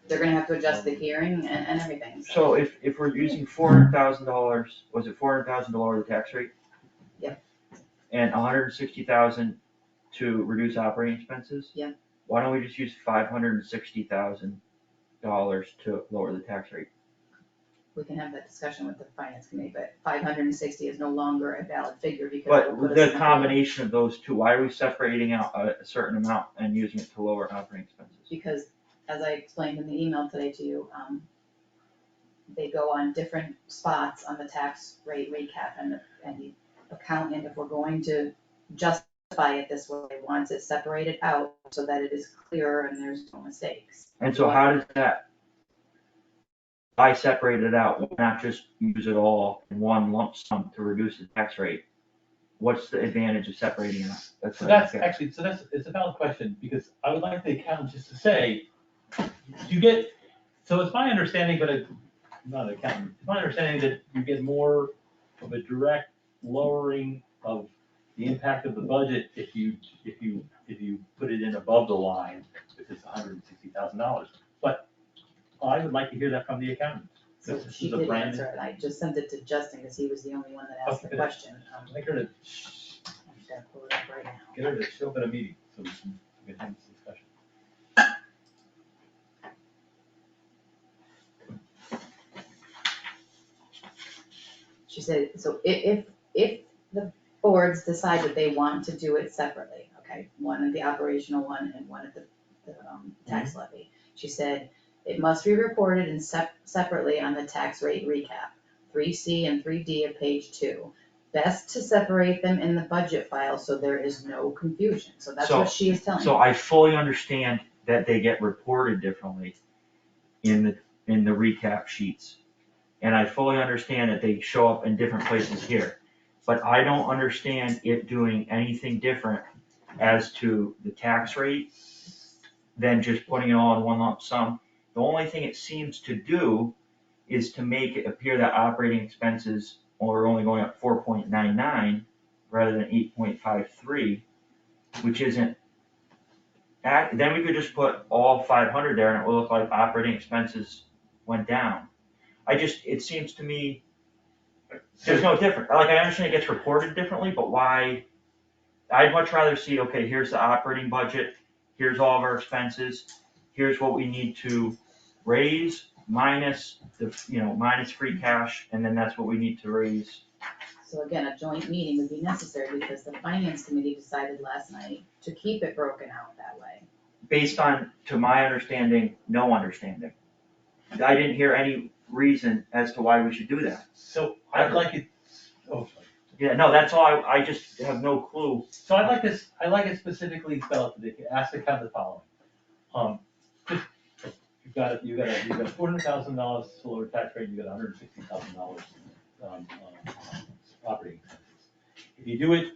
They're gonna have to adjust the hearing and everything, So if we're using $400,000, was it $400,000 to lower the tax rate? Yep. And $160,000 to reduce operating expenses? Yep. Why don't we just use $560,000 to lower the tax rate? We can have that discussion with the finance committee, but 560 is no longer a valid figure because it will But put us in the a- combination of those two, why are we separating out a certain amount and using it to lower operating expenses? Because, as I explained in the email today to you, they go on different spots on the tax rate recap, and the accountant, if we're going to justify it this way, wants it separated out so that it is clearer and there's no mistakes. And so how does that, I separate it out, why not just use it all in one lump sum to reduce the tax rate? What's the advantage of separating it out? That's So what I that's don't get. actually, it's a valid question, because I would like the accountant just to say, you get, so it's my understanding, but I'm not an accountant, it's my understanding that you get more of a direct lowering of the impact of the budget if you put it in above the line, if it's $160,000. But I would like to hear that from the accountant. So This she is a did brand- answer it, I just sent it to Justin because he was the only one that asked the Okay. question. I'd like her to, I'm gonna pull it up right now. get her to show up at a meeting, so we can have this discussion. She said, so if the boards decide that they want to do it separately, okay, one at the operational one and one at the tax levy. She said, it must be reported and separately on the tax rate recap, 3C and 3D of page 2. Best to separate them in the budget file so there is no confusion, so that's what she is telling me. So I fully understand that they get reported differently in the recap sheets. And I fully understand that they show up in different places here. But I don't understand it doing anything different as to the tax rate than just putting it all in one lump sum. The only thing it seems to do is to make it appear that operating expenses are only going up 4.99 rather than 8.53, which isn't, then we could just put all 500 there and it will look like operating expenses went down. It seems to me, there's no difference. Like, I understand it gets reported differently, but why? I'd much rather see, okay, here's the operating budget, here's all of our expenses, here's what we need to raise, minus minus free cash, and then that's what we need to raise. So again, a joint meeting would be necessary because the finance committee decided last night to keep it broken out that way. Based on, to my understanding, no understanding. I didn't hear any reason as to why we should do that. So I'd like it, oh, sorry. Yeah, no, that's all, I just have no clue. So I'd like it specifically spelled, that they ask the accountant the following. Just, you've got $400,000 to lower tax rate, you've got $160,000 operating expenses. If you do it,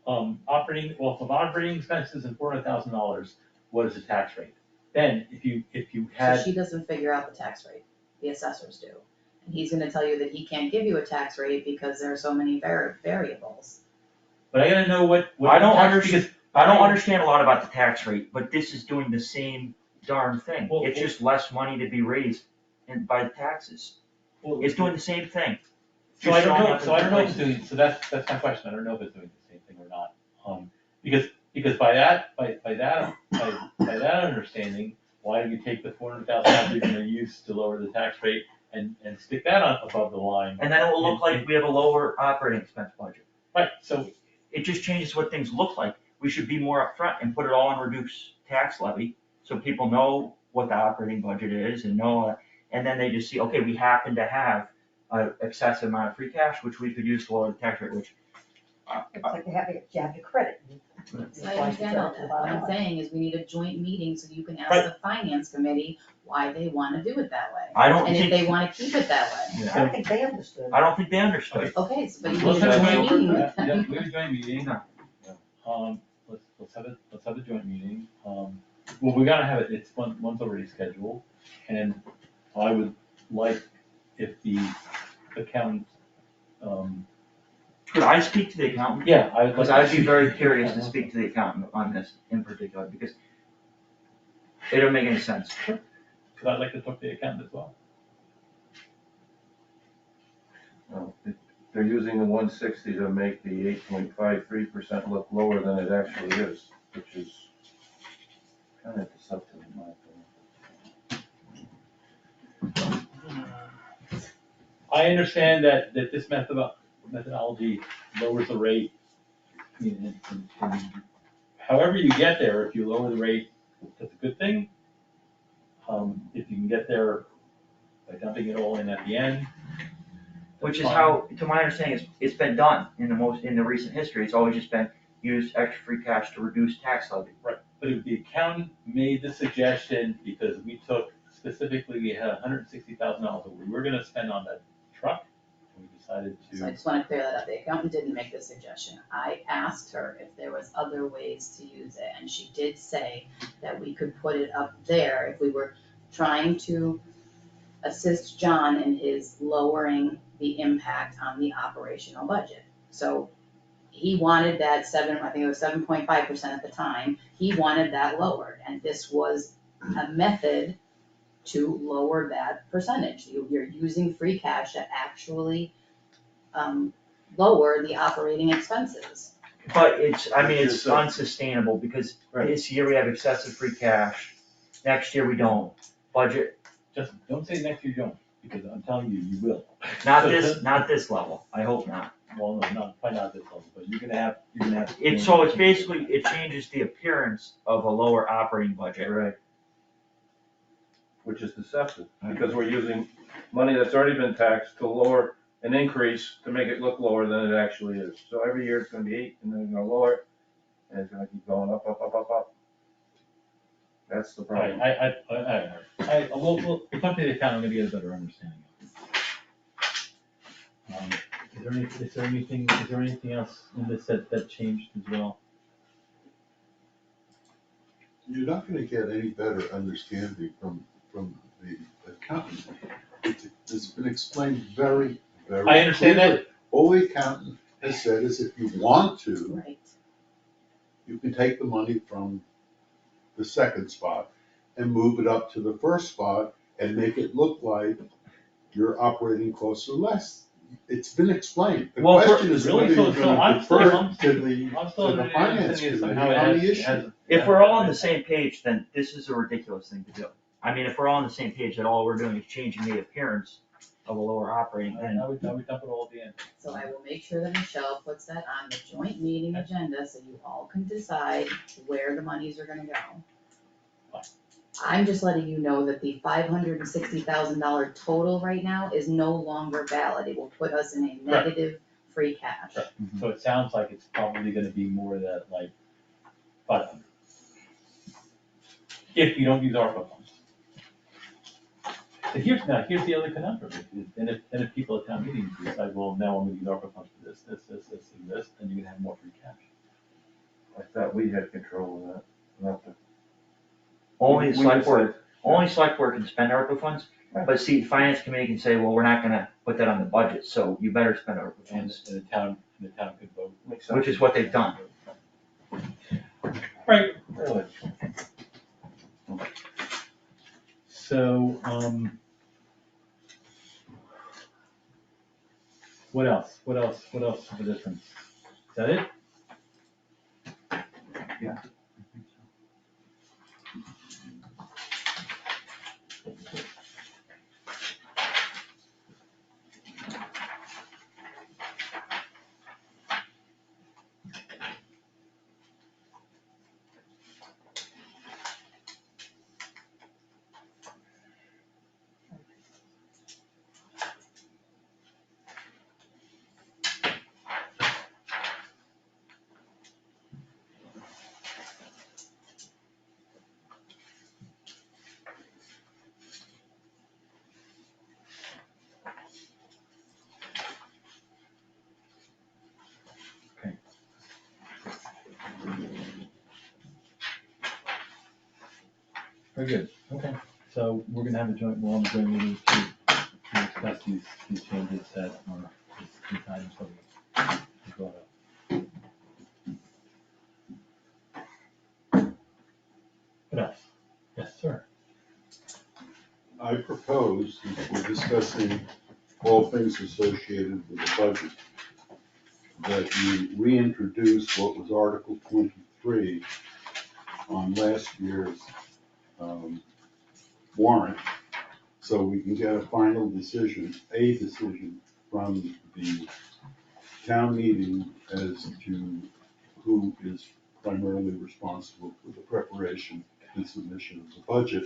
from operating expenses and $400,000, what is the tax rate? Then, if you So had, she doesn't figure out the tax rate, the assessors do. And he's gonna tell you that he can't give you a tax rate because there are so many variables. but I gotta know what. I don't tax- understand- because I don't understand a lot about the tax rate, but this is doing the same darn thing. Well, It's just less money to be raised by the taxes. well, It's doing the same thing. So I Just don't showing know, up in so I don't know if it's different doing, so that's my question, I don't know if it's doing the same thing or not. Because by that understanding, why don't you take the $400,000 you're gonna use to lower the tax rate and stick that on above the line? And then it will look like we have a lower operating expense budget. Right, so, It just changes what things look like. We should be more upfront and put it all in reduced tax levy, so people know what the operating budget is and know, and then they just see, okay, we happen to have an excessive amount of free cash, which we could use to lower the tax rate, which. It's like you have your credit. So I understand all that. What I'm saying is we need a joint meeting so you can ask Right. the finance committee why they wanna do it that way. I don't And if think, they wanna keep it that way. I don't think they understood. I don't think they understood. Okay, so but you let's need a have a joint joint, meeting with them. we have a joint meeting. Let's have a joint meeting. Well, we gotta have it, it's one's already scheduled, and I would like if the accountant, Could I speak to the accountant? yeah, I would like. Because I'd be very curious to speak to the accountant on this in particular, because it doesn't make any sense. because I'd like to talk to the accountant as well. Well, they're using the 160 to make the 8.53% look lower than it actually is, which is kind of deceptive in my opinion. I understand that this methodology lowers the rate. And however you get there, if you lower the rate, that's a good thing. If you can get there by dumping it all in at the end. Which is fine. how, to my understanding, it's been done in the recent history. It's always just been use extra free cash to reduce tax levy. Right, but if the accountant made the suggestion, because we took, specifically, we had $160,000 that we were gonna spend on that truck, and we decided So I to, just wanna clear that up, the accountant didn't make the suggestion. I asked her if there was other ways to use it, and she did say that we could put it up there if we were trying to assist John in his lowering the impact on the operational budget. So he wanted that I think it was 7.5% at the time, he wanted that lowered, and this was a method to lower that percentage. You're using free cash to actually, lower the operating expenses. But it's Which is, unsustainable because Right. this year we have excessive free cash. Next year we don't. Budget, just, don't say next year you don't, because I'm telling you, you will. not this level. I hope not. Well, no, probably not this level, but you're gonna have. It's basically, it changes the appearance of a lower operating budget. Right. Which is deceptive, because we're using money that's already been taxed to lower an increase to make it look lower than it actually is. So every year it's gonna be 8, and then it's gonna lower it, and it's gonna keep going up, up, up, up, up. That's the Alright, problem. we'll talk to the accountant, I'm gonna get a better understanding of it. Is there anything else in this that changed as well? You're not gonna get any better understanding from the accountant. It's been explained very, very I understand that. clearly. All the accountant has said is if you want to, Right. you can take the money from the second spot and move it up to the first spot and make it look like your operating costs are less. It's been explained. The Well, question is really, whether so- you're so gonna I'm still- defer I'm- to the I'm still finance understanding committee somehow it on the has- issue. If we're all on the same page, then this is a ridiculous thing to do. I mean, if we're all on the same page, that all we're doing is changing the appearance of a lower operating, then I would dump it all at the end. So I will make sure that Michelle puts that on the joint meeting agenda, so you all can decide where the monies are gonna go. I'm just letting you know that the $560,000 total right now is no longer valid, it will put us in a negative free cash. Right. So it sounds like it's probably gonna be more that like 500. If you don't use ARPA funds. So here's the other conundrum, and if people at town meetings decide, well, now I'm gonna use ARPA funds for this, and this, then you're gonna have more free cash. I thought we had control of that, not the. only the we select board, decide. only select board can spend ARPA funds. But see, the finance committee can say, well, we're not gonna put that on the budget, so you better spend ARPA And funds, the town could vote. Makes sense. which is what they've done. Right. Really? So, what else of a difference? Is that it? Very good, okay. So we're gonna have a joint meeting to discuss these changes that are, these items that we brought up. What else? Yes, sir. I propose, if we're discussing all things associated with the budget, that you reintroduce what was Article 23 on last year's warrant, so we can get a final decision, from the town meeting as to who is primarily responsible for the preparation and submission of the budget,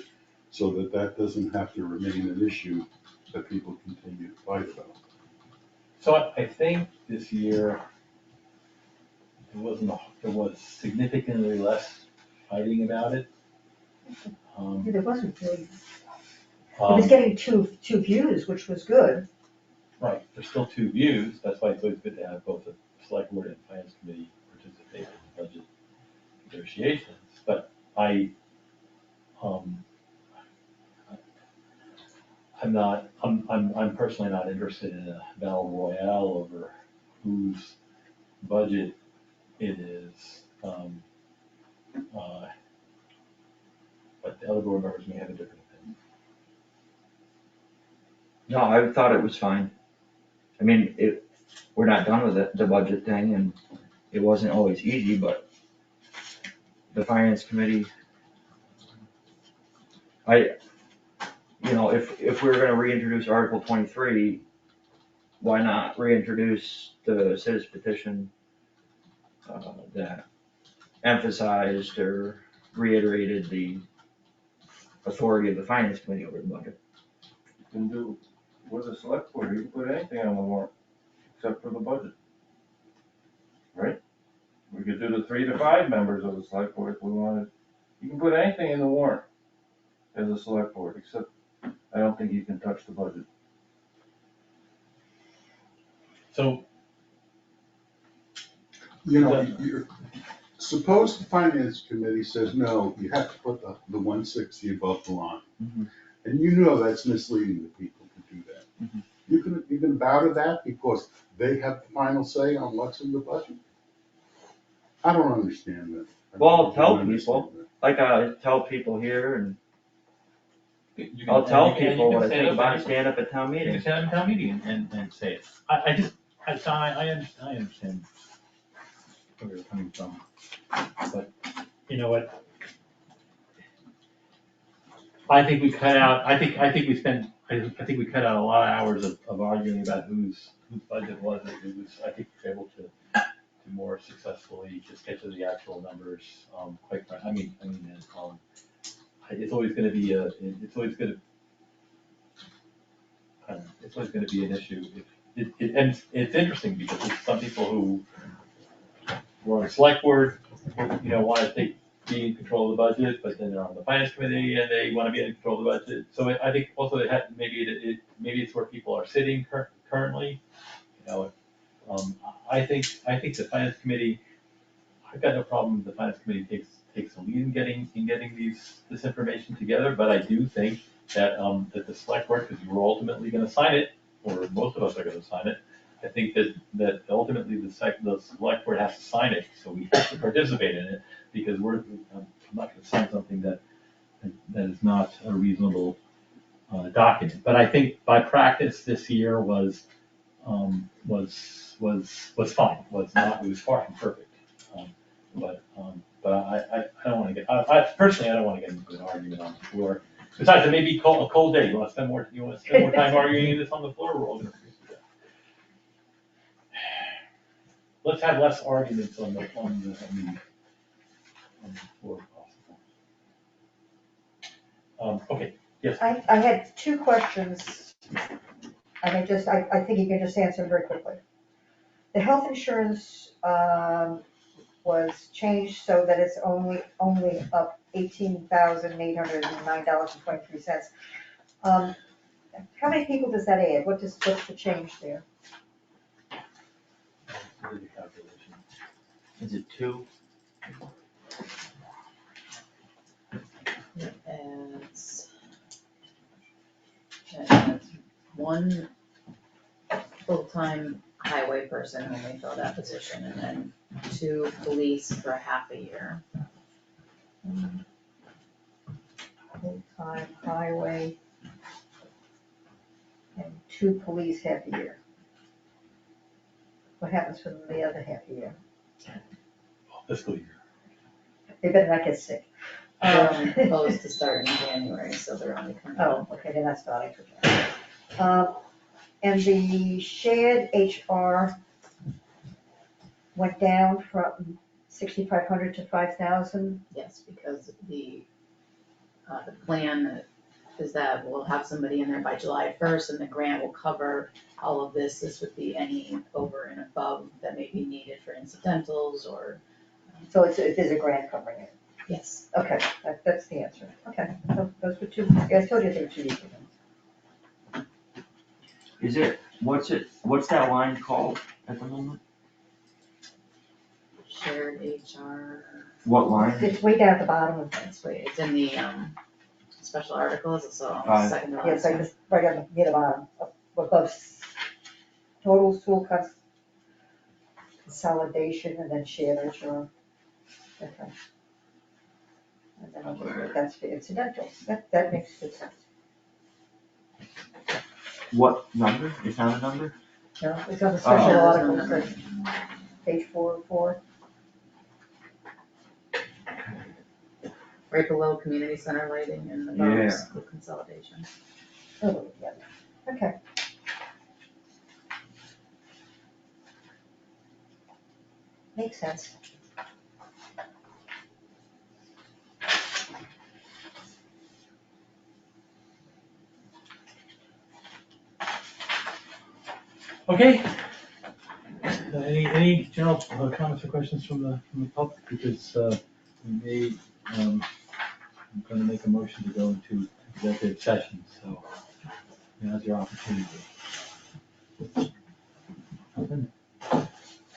so that that doesn't have to remain an issue that people continue to fight about. So I think this year, there was significantly less fighting about it. There wasn't really, it was getting two views, which was good. Right, there's still two views, that's why it's always good to have both the select board and finance committee participate in budget negotiations, but I'm personally not interested in a battle royale over whose budget it is. But the other board members may have a different opinion. No, I thought it was fine. I mean, we're not done with the budget thing, and it wasn't always easy, but the finance committee, if we're gonna reintroduce Article 23, why not reintroduce the citizen petition that emphasized or reiterated the authority of the finance committee over the budget? You can do, with the select board, you can put anything on the warrant, except for the budget. Right? We could do the 3 to 5 members of the select board if we wanted. You can put anything in the warrant as a select board, except I don't think you can touch the budget. So, Suppose the finance committee says, no, you have to put the 160 above the line. Mhm. And you know that's misleading to people to do that. Mhm. You can bow to that because they have the final say on what's in the budget? I don't understand that. Well, I tell don't understand people. that. Like I tell people here, and you I'll can- tell and you people can what I stand think up about and- it, stand up at town You can meeting. stand up in town meeting and say it. John, I understand where you're coming from, but you know what? I think we cut out a lot of hours of arguing about whose budget was it. I think we're able to more successfully just get to the actual numbers, quite frankly. It's always gonna be an issue. And it's interesting because there's some people who were on the select board, wanna be in control of the budget, but then they're on the finance committee and they wanna be in control of the budget. So I think also maybe it's where people are sitting currently, I think the finance committee, I've got no problem if the finance committee takes the lead in getting this information together, but I do think that, that the select board, because we're ultimately gonna sign it, or most of us are gonna sign it, I think that ultimately the select board has to sign it, so we have to participate in it, because I'm not gonna sign something that is not a reasonable, document. But I think by practice this year was fine, it was far from perfect. But I don't wanna get, personally, I don't wanna get into an argument on the floor. Besides, it may be a cold day, you wanna spend more time arguing this on the floor, we're all gonna freeze to death. Let's have less arguments on the floor if possible. Okay, yes. I had 2 questions, and I think you can just answer them very quickly. The health insurance, was changed so that it's only up $18,809.23. How many people does that add? What's the change there? Is it 2? It adds one full-time highway person when we fill that position, and then 2 police for half a year. Full-time highway and 2 police half a year. What happens for the other half a year? Fiscal year. They better not get sick. They're only proposed to start in January, so they're only coming. Oh, okay, then that's starting for that. And the shared HR went down from 6,500 to 5,000. Yes, because the plan is that we'll have somebody in there by July 1st, and the grant will cover all of this. This would be any over and above that may be needed for incidentals or. So there's a grant covering it. Yes. Okay, that's the answer. Okay, so those were 2, I told you they were 2 easy ones. Is it, what's that line called at the moment? Shared HR, What line? It's way down at the bottom of it. it's in the special articles, so second to last. Yes, I just, right on near the bottom, above total school consolidation and then shared HR. Okay. And then I'll just, that's for incidentals, that makes good sense. What number? It's not a number? No, it's on the Oh. special Yeah, articles, there's page 404. Right below community center lighting and above Yeah. school consolidation. Oh, yeah, okay. Makes sense. Okay. Any general comments or questions from the public? Because we may, I'm gonna make a motion to go into executive session, so now's your opportunity. Nothing?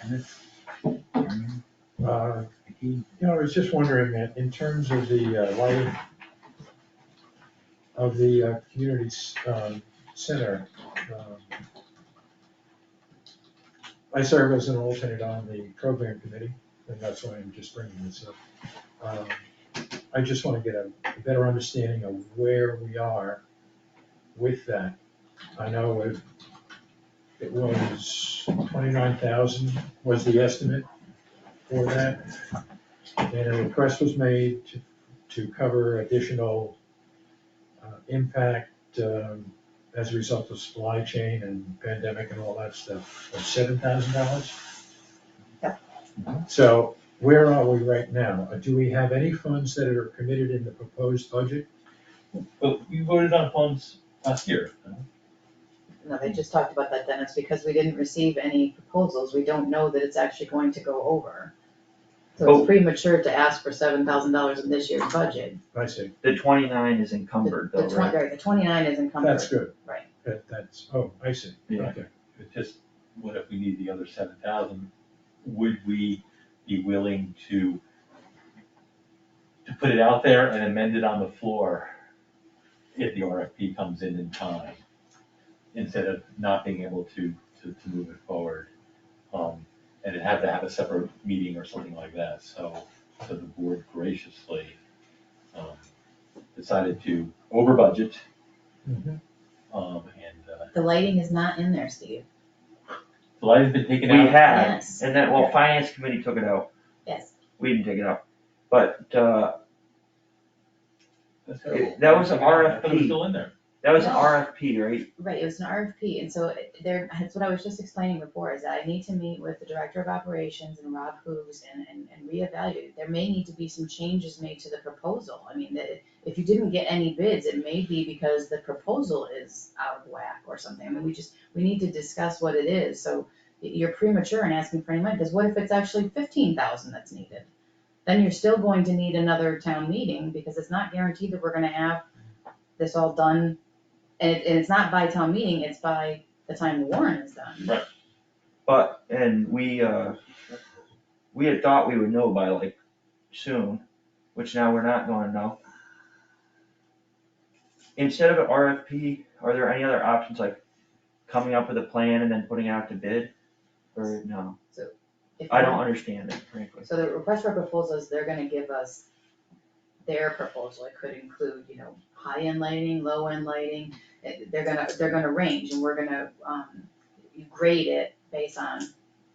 Dennis? Aaron? Vicky? I was just wondering, in terms of the lighting of the community center, I serve as an alternate on the program committee, and that's why I'm just bringing this up. I just want to get a better understanding of where we are with that. I know it was 29,000 was the estimate for that. And a request was made to cover additional impact as a result of supply chain and pandemic and all that stuff, of $7,000. Yeah. So where are we right now? Do we have any funds that are committed in the proposed budget? Well, we voted on funds last year. No, they just talked about that, Dennis, because we didn't receive any proposals, we don't know that it's actually going to go over. So Oh. it's premature to ask for $7,000 in this year's budget. I see, The 29 is encumbered though, right? Right, the 29 is encumbered. that's good. Right. That's, oh, I see, Yeah. okay. It's just, what if we need the other 7,000? Would we be willing to put it out there and amend it on the floor if the RFP comes in time, instead of not being able to move it forward? And it have to have a separate meeting or something like that, so the board graciously decided to over budget. Mhm. The lighting is not in there, Steve. The lighting's been taken We out. had, Yes. and then, well, finance committee took it out. Yes. We didn't take it out. But, That's terrible. that was an But it's RFP. still in there. That was an No. RFP, right? Right, it was an RFP, and so that's what I was just explaining before, is that I need to meet with the director of operations and Rob Hooves and reevaluate. There may need to be some changes made to the proposal. I mean, if you didn't get any bids, it may be because the proposal is out of whack or something. I mean, we need to discuss what it is, so you're premature in asking for any money, because what if it's actually 15,000 that's needed? Then you're still going to need another town meeting, because it's not guaranteed that we're gonna have this all done. And it's not by town meeting, it's by the time the warrant is done. Right. But, and we had thought we would know by like soon, which now we're not going to know. Instead of an RFP, are there any other options like coming up with a plan and then putting it out to bid? Or no? If I you- don't understand it, frankly. So the request for proposals, they're gonna give us their proposal. It could include, high-end lighting, low-end lighting. they're gonna range, and we're gonna, you grade it based on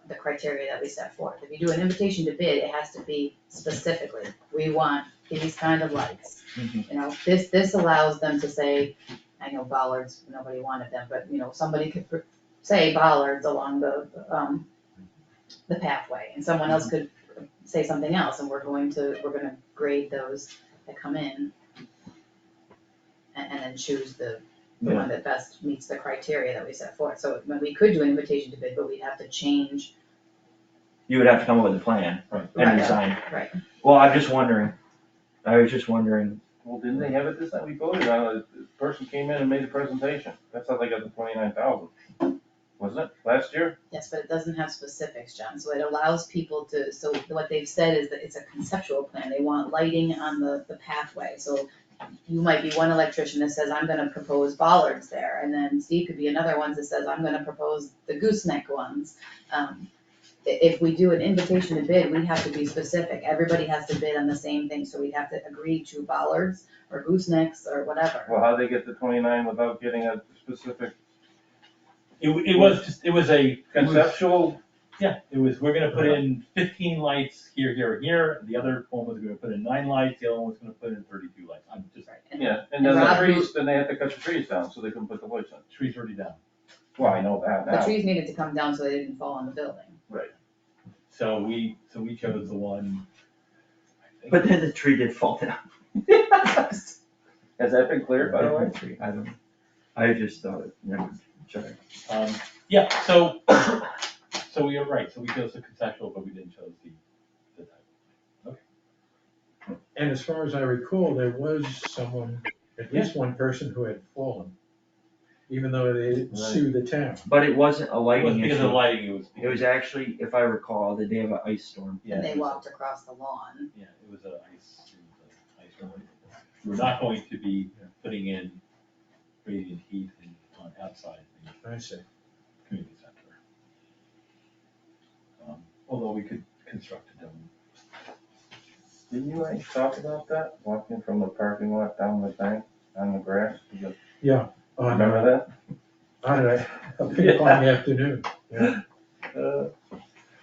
the criteria that we set forth. If you do an invitation to bid, it has to be specifically, we want these kind of lights. Mhm. You know, this allows them to say, I know bollards, nobody wanted them, but, you know, somebody could say bollards along the pathway, and someone else could say something else, and we're gonna grade those that come in and then choose the one that best meets the criteria that we set forth. So when we could do an invitation to bid, but we'd have to change. You would have to come up with a plan Right. and design. Right. Well, I was just wondering, Well, didn't they have it this time? We voted on it. The person came in and made a presentation. That's how they got the 29,000. Wasn't it, last year? Yes, but it doesn't have specifics, John, so it allows people to, so what they've said is that it's a conceptual plan, they want lighting on the pathway, so you might be one electrician that says, I'm gonna propose bollards there, and then Steve could be another one that says, I'm gonna propose the gooseneck ones. If we do an invitation to bid, we have to be specific, everybody has to bid on the same thing, so we'd have to agree to bollards or goosenecks or whatever. Well, how'd they get the 29 without getting a specific It was a conceptual? we're gonna put in 15 lights here, here, and here, the other one was gonna put in 9 lights, the other one was gonna put in 32 lights, I'm just, Yeah, and then the Rob, trees, then they had to cut the trees down so they couldn't put the lights on. trees already down. Well, I know that The now. trees needed to come down so they didn't fall on the building. So we chose the one. but then the tree did fall down. Has that been cleared, by the way? I don't know. I just thought it, never, sorry. Yeah, so we are right, so we chose the conceptual, but we didn't chose the type. And as far as I recall, there was someone, at least one person who had fallen, even though they didn't sue the town. But it wasn't a It lighting wasn't because of issue. lighting, It was actually, if I recall, the day of an ice storm. Yeah, And they it was- walked across the lawn. Yeah, it was a ice related. We're not going to be putting in radiant heat on outside the I see. community center. Although we could construct a dome. Didn't you guys talk about that, walking from the parking lot down the bank on the grass? Yeah. Remember that? On a big fine afternoon, yeah.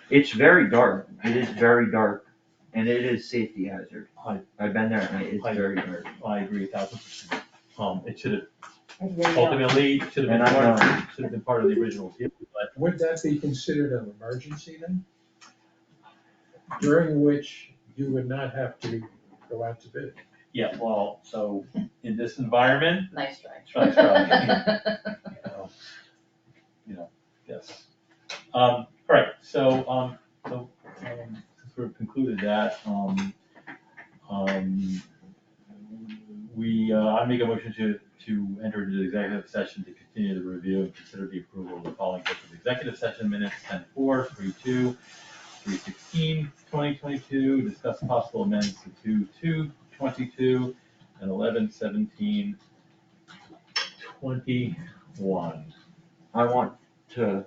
It's very dark, it is very dark, and it is safety hazard. I've been there at night, it's very dark. I agree 1,000%. It should have, And you're young. ultimately, it should have And I been part of the original deal, but Would that be considered an emergency then? During which you would not have to go out to bid? yeah, well, so in this environment, Nice try. Nice try. Yes. All right, so since we've concluded that, I make a motion to enter into the executive session to continue the review and consider the approval of the following sets of executive session minutes: 10-4, 3-2, 3-16, 2022, discuss possible amendments to 2-2, 22, and 11-17, 21. I want to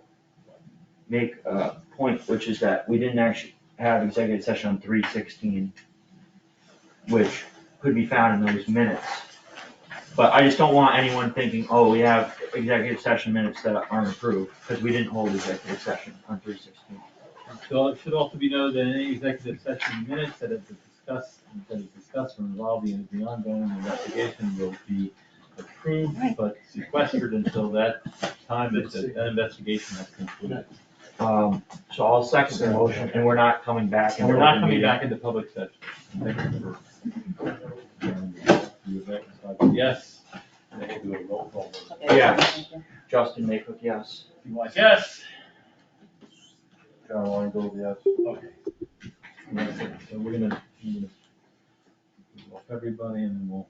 make a point, which is that we didn't actually have executive session on 3/16, which could be found in those minutes. But I just don't want anyone thinking, oh, we have executive session minutes that aren't approved, because we didn't hold executive session on 3/16. So it should also be noted that any executive session minutes that is discussed or involved in the ongoing investigation will be approved, but sequestered until that time that the investigation has concluded. So I'll second the motion, and we're not coming back. And we're not coming back into public session. Thank you for. Yes. I think we'll do a roll call vote. Okay, Yeah. thank you. Justin Maycook, yes. You want, yes? John Weingold, yes. Okay. So we're gonna, move off everybody and then we'll.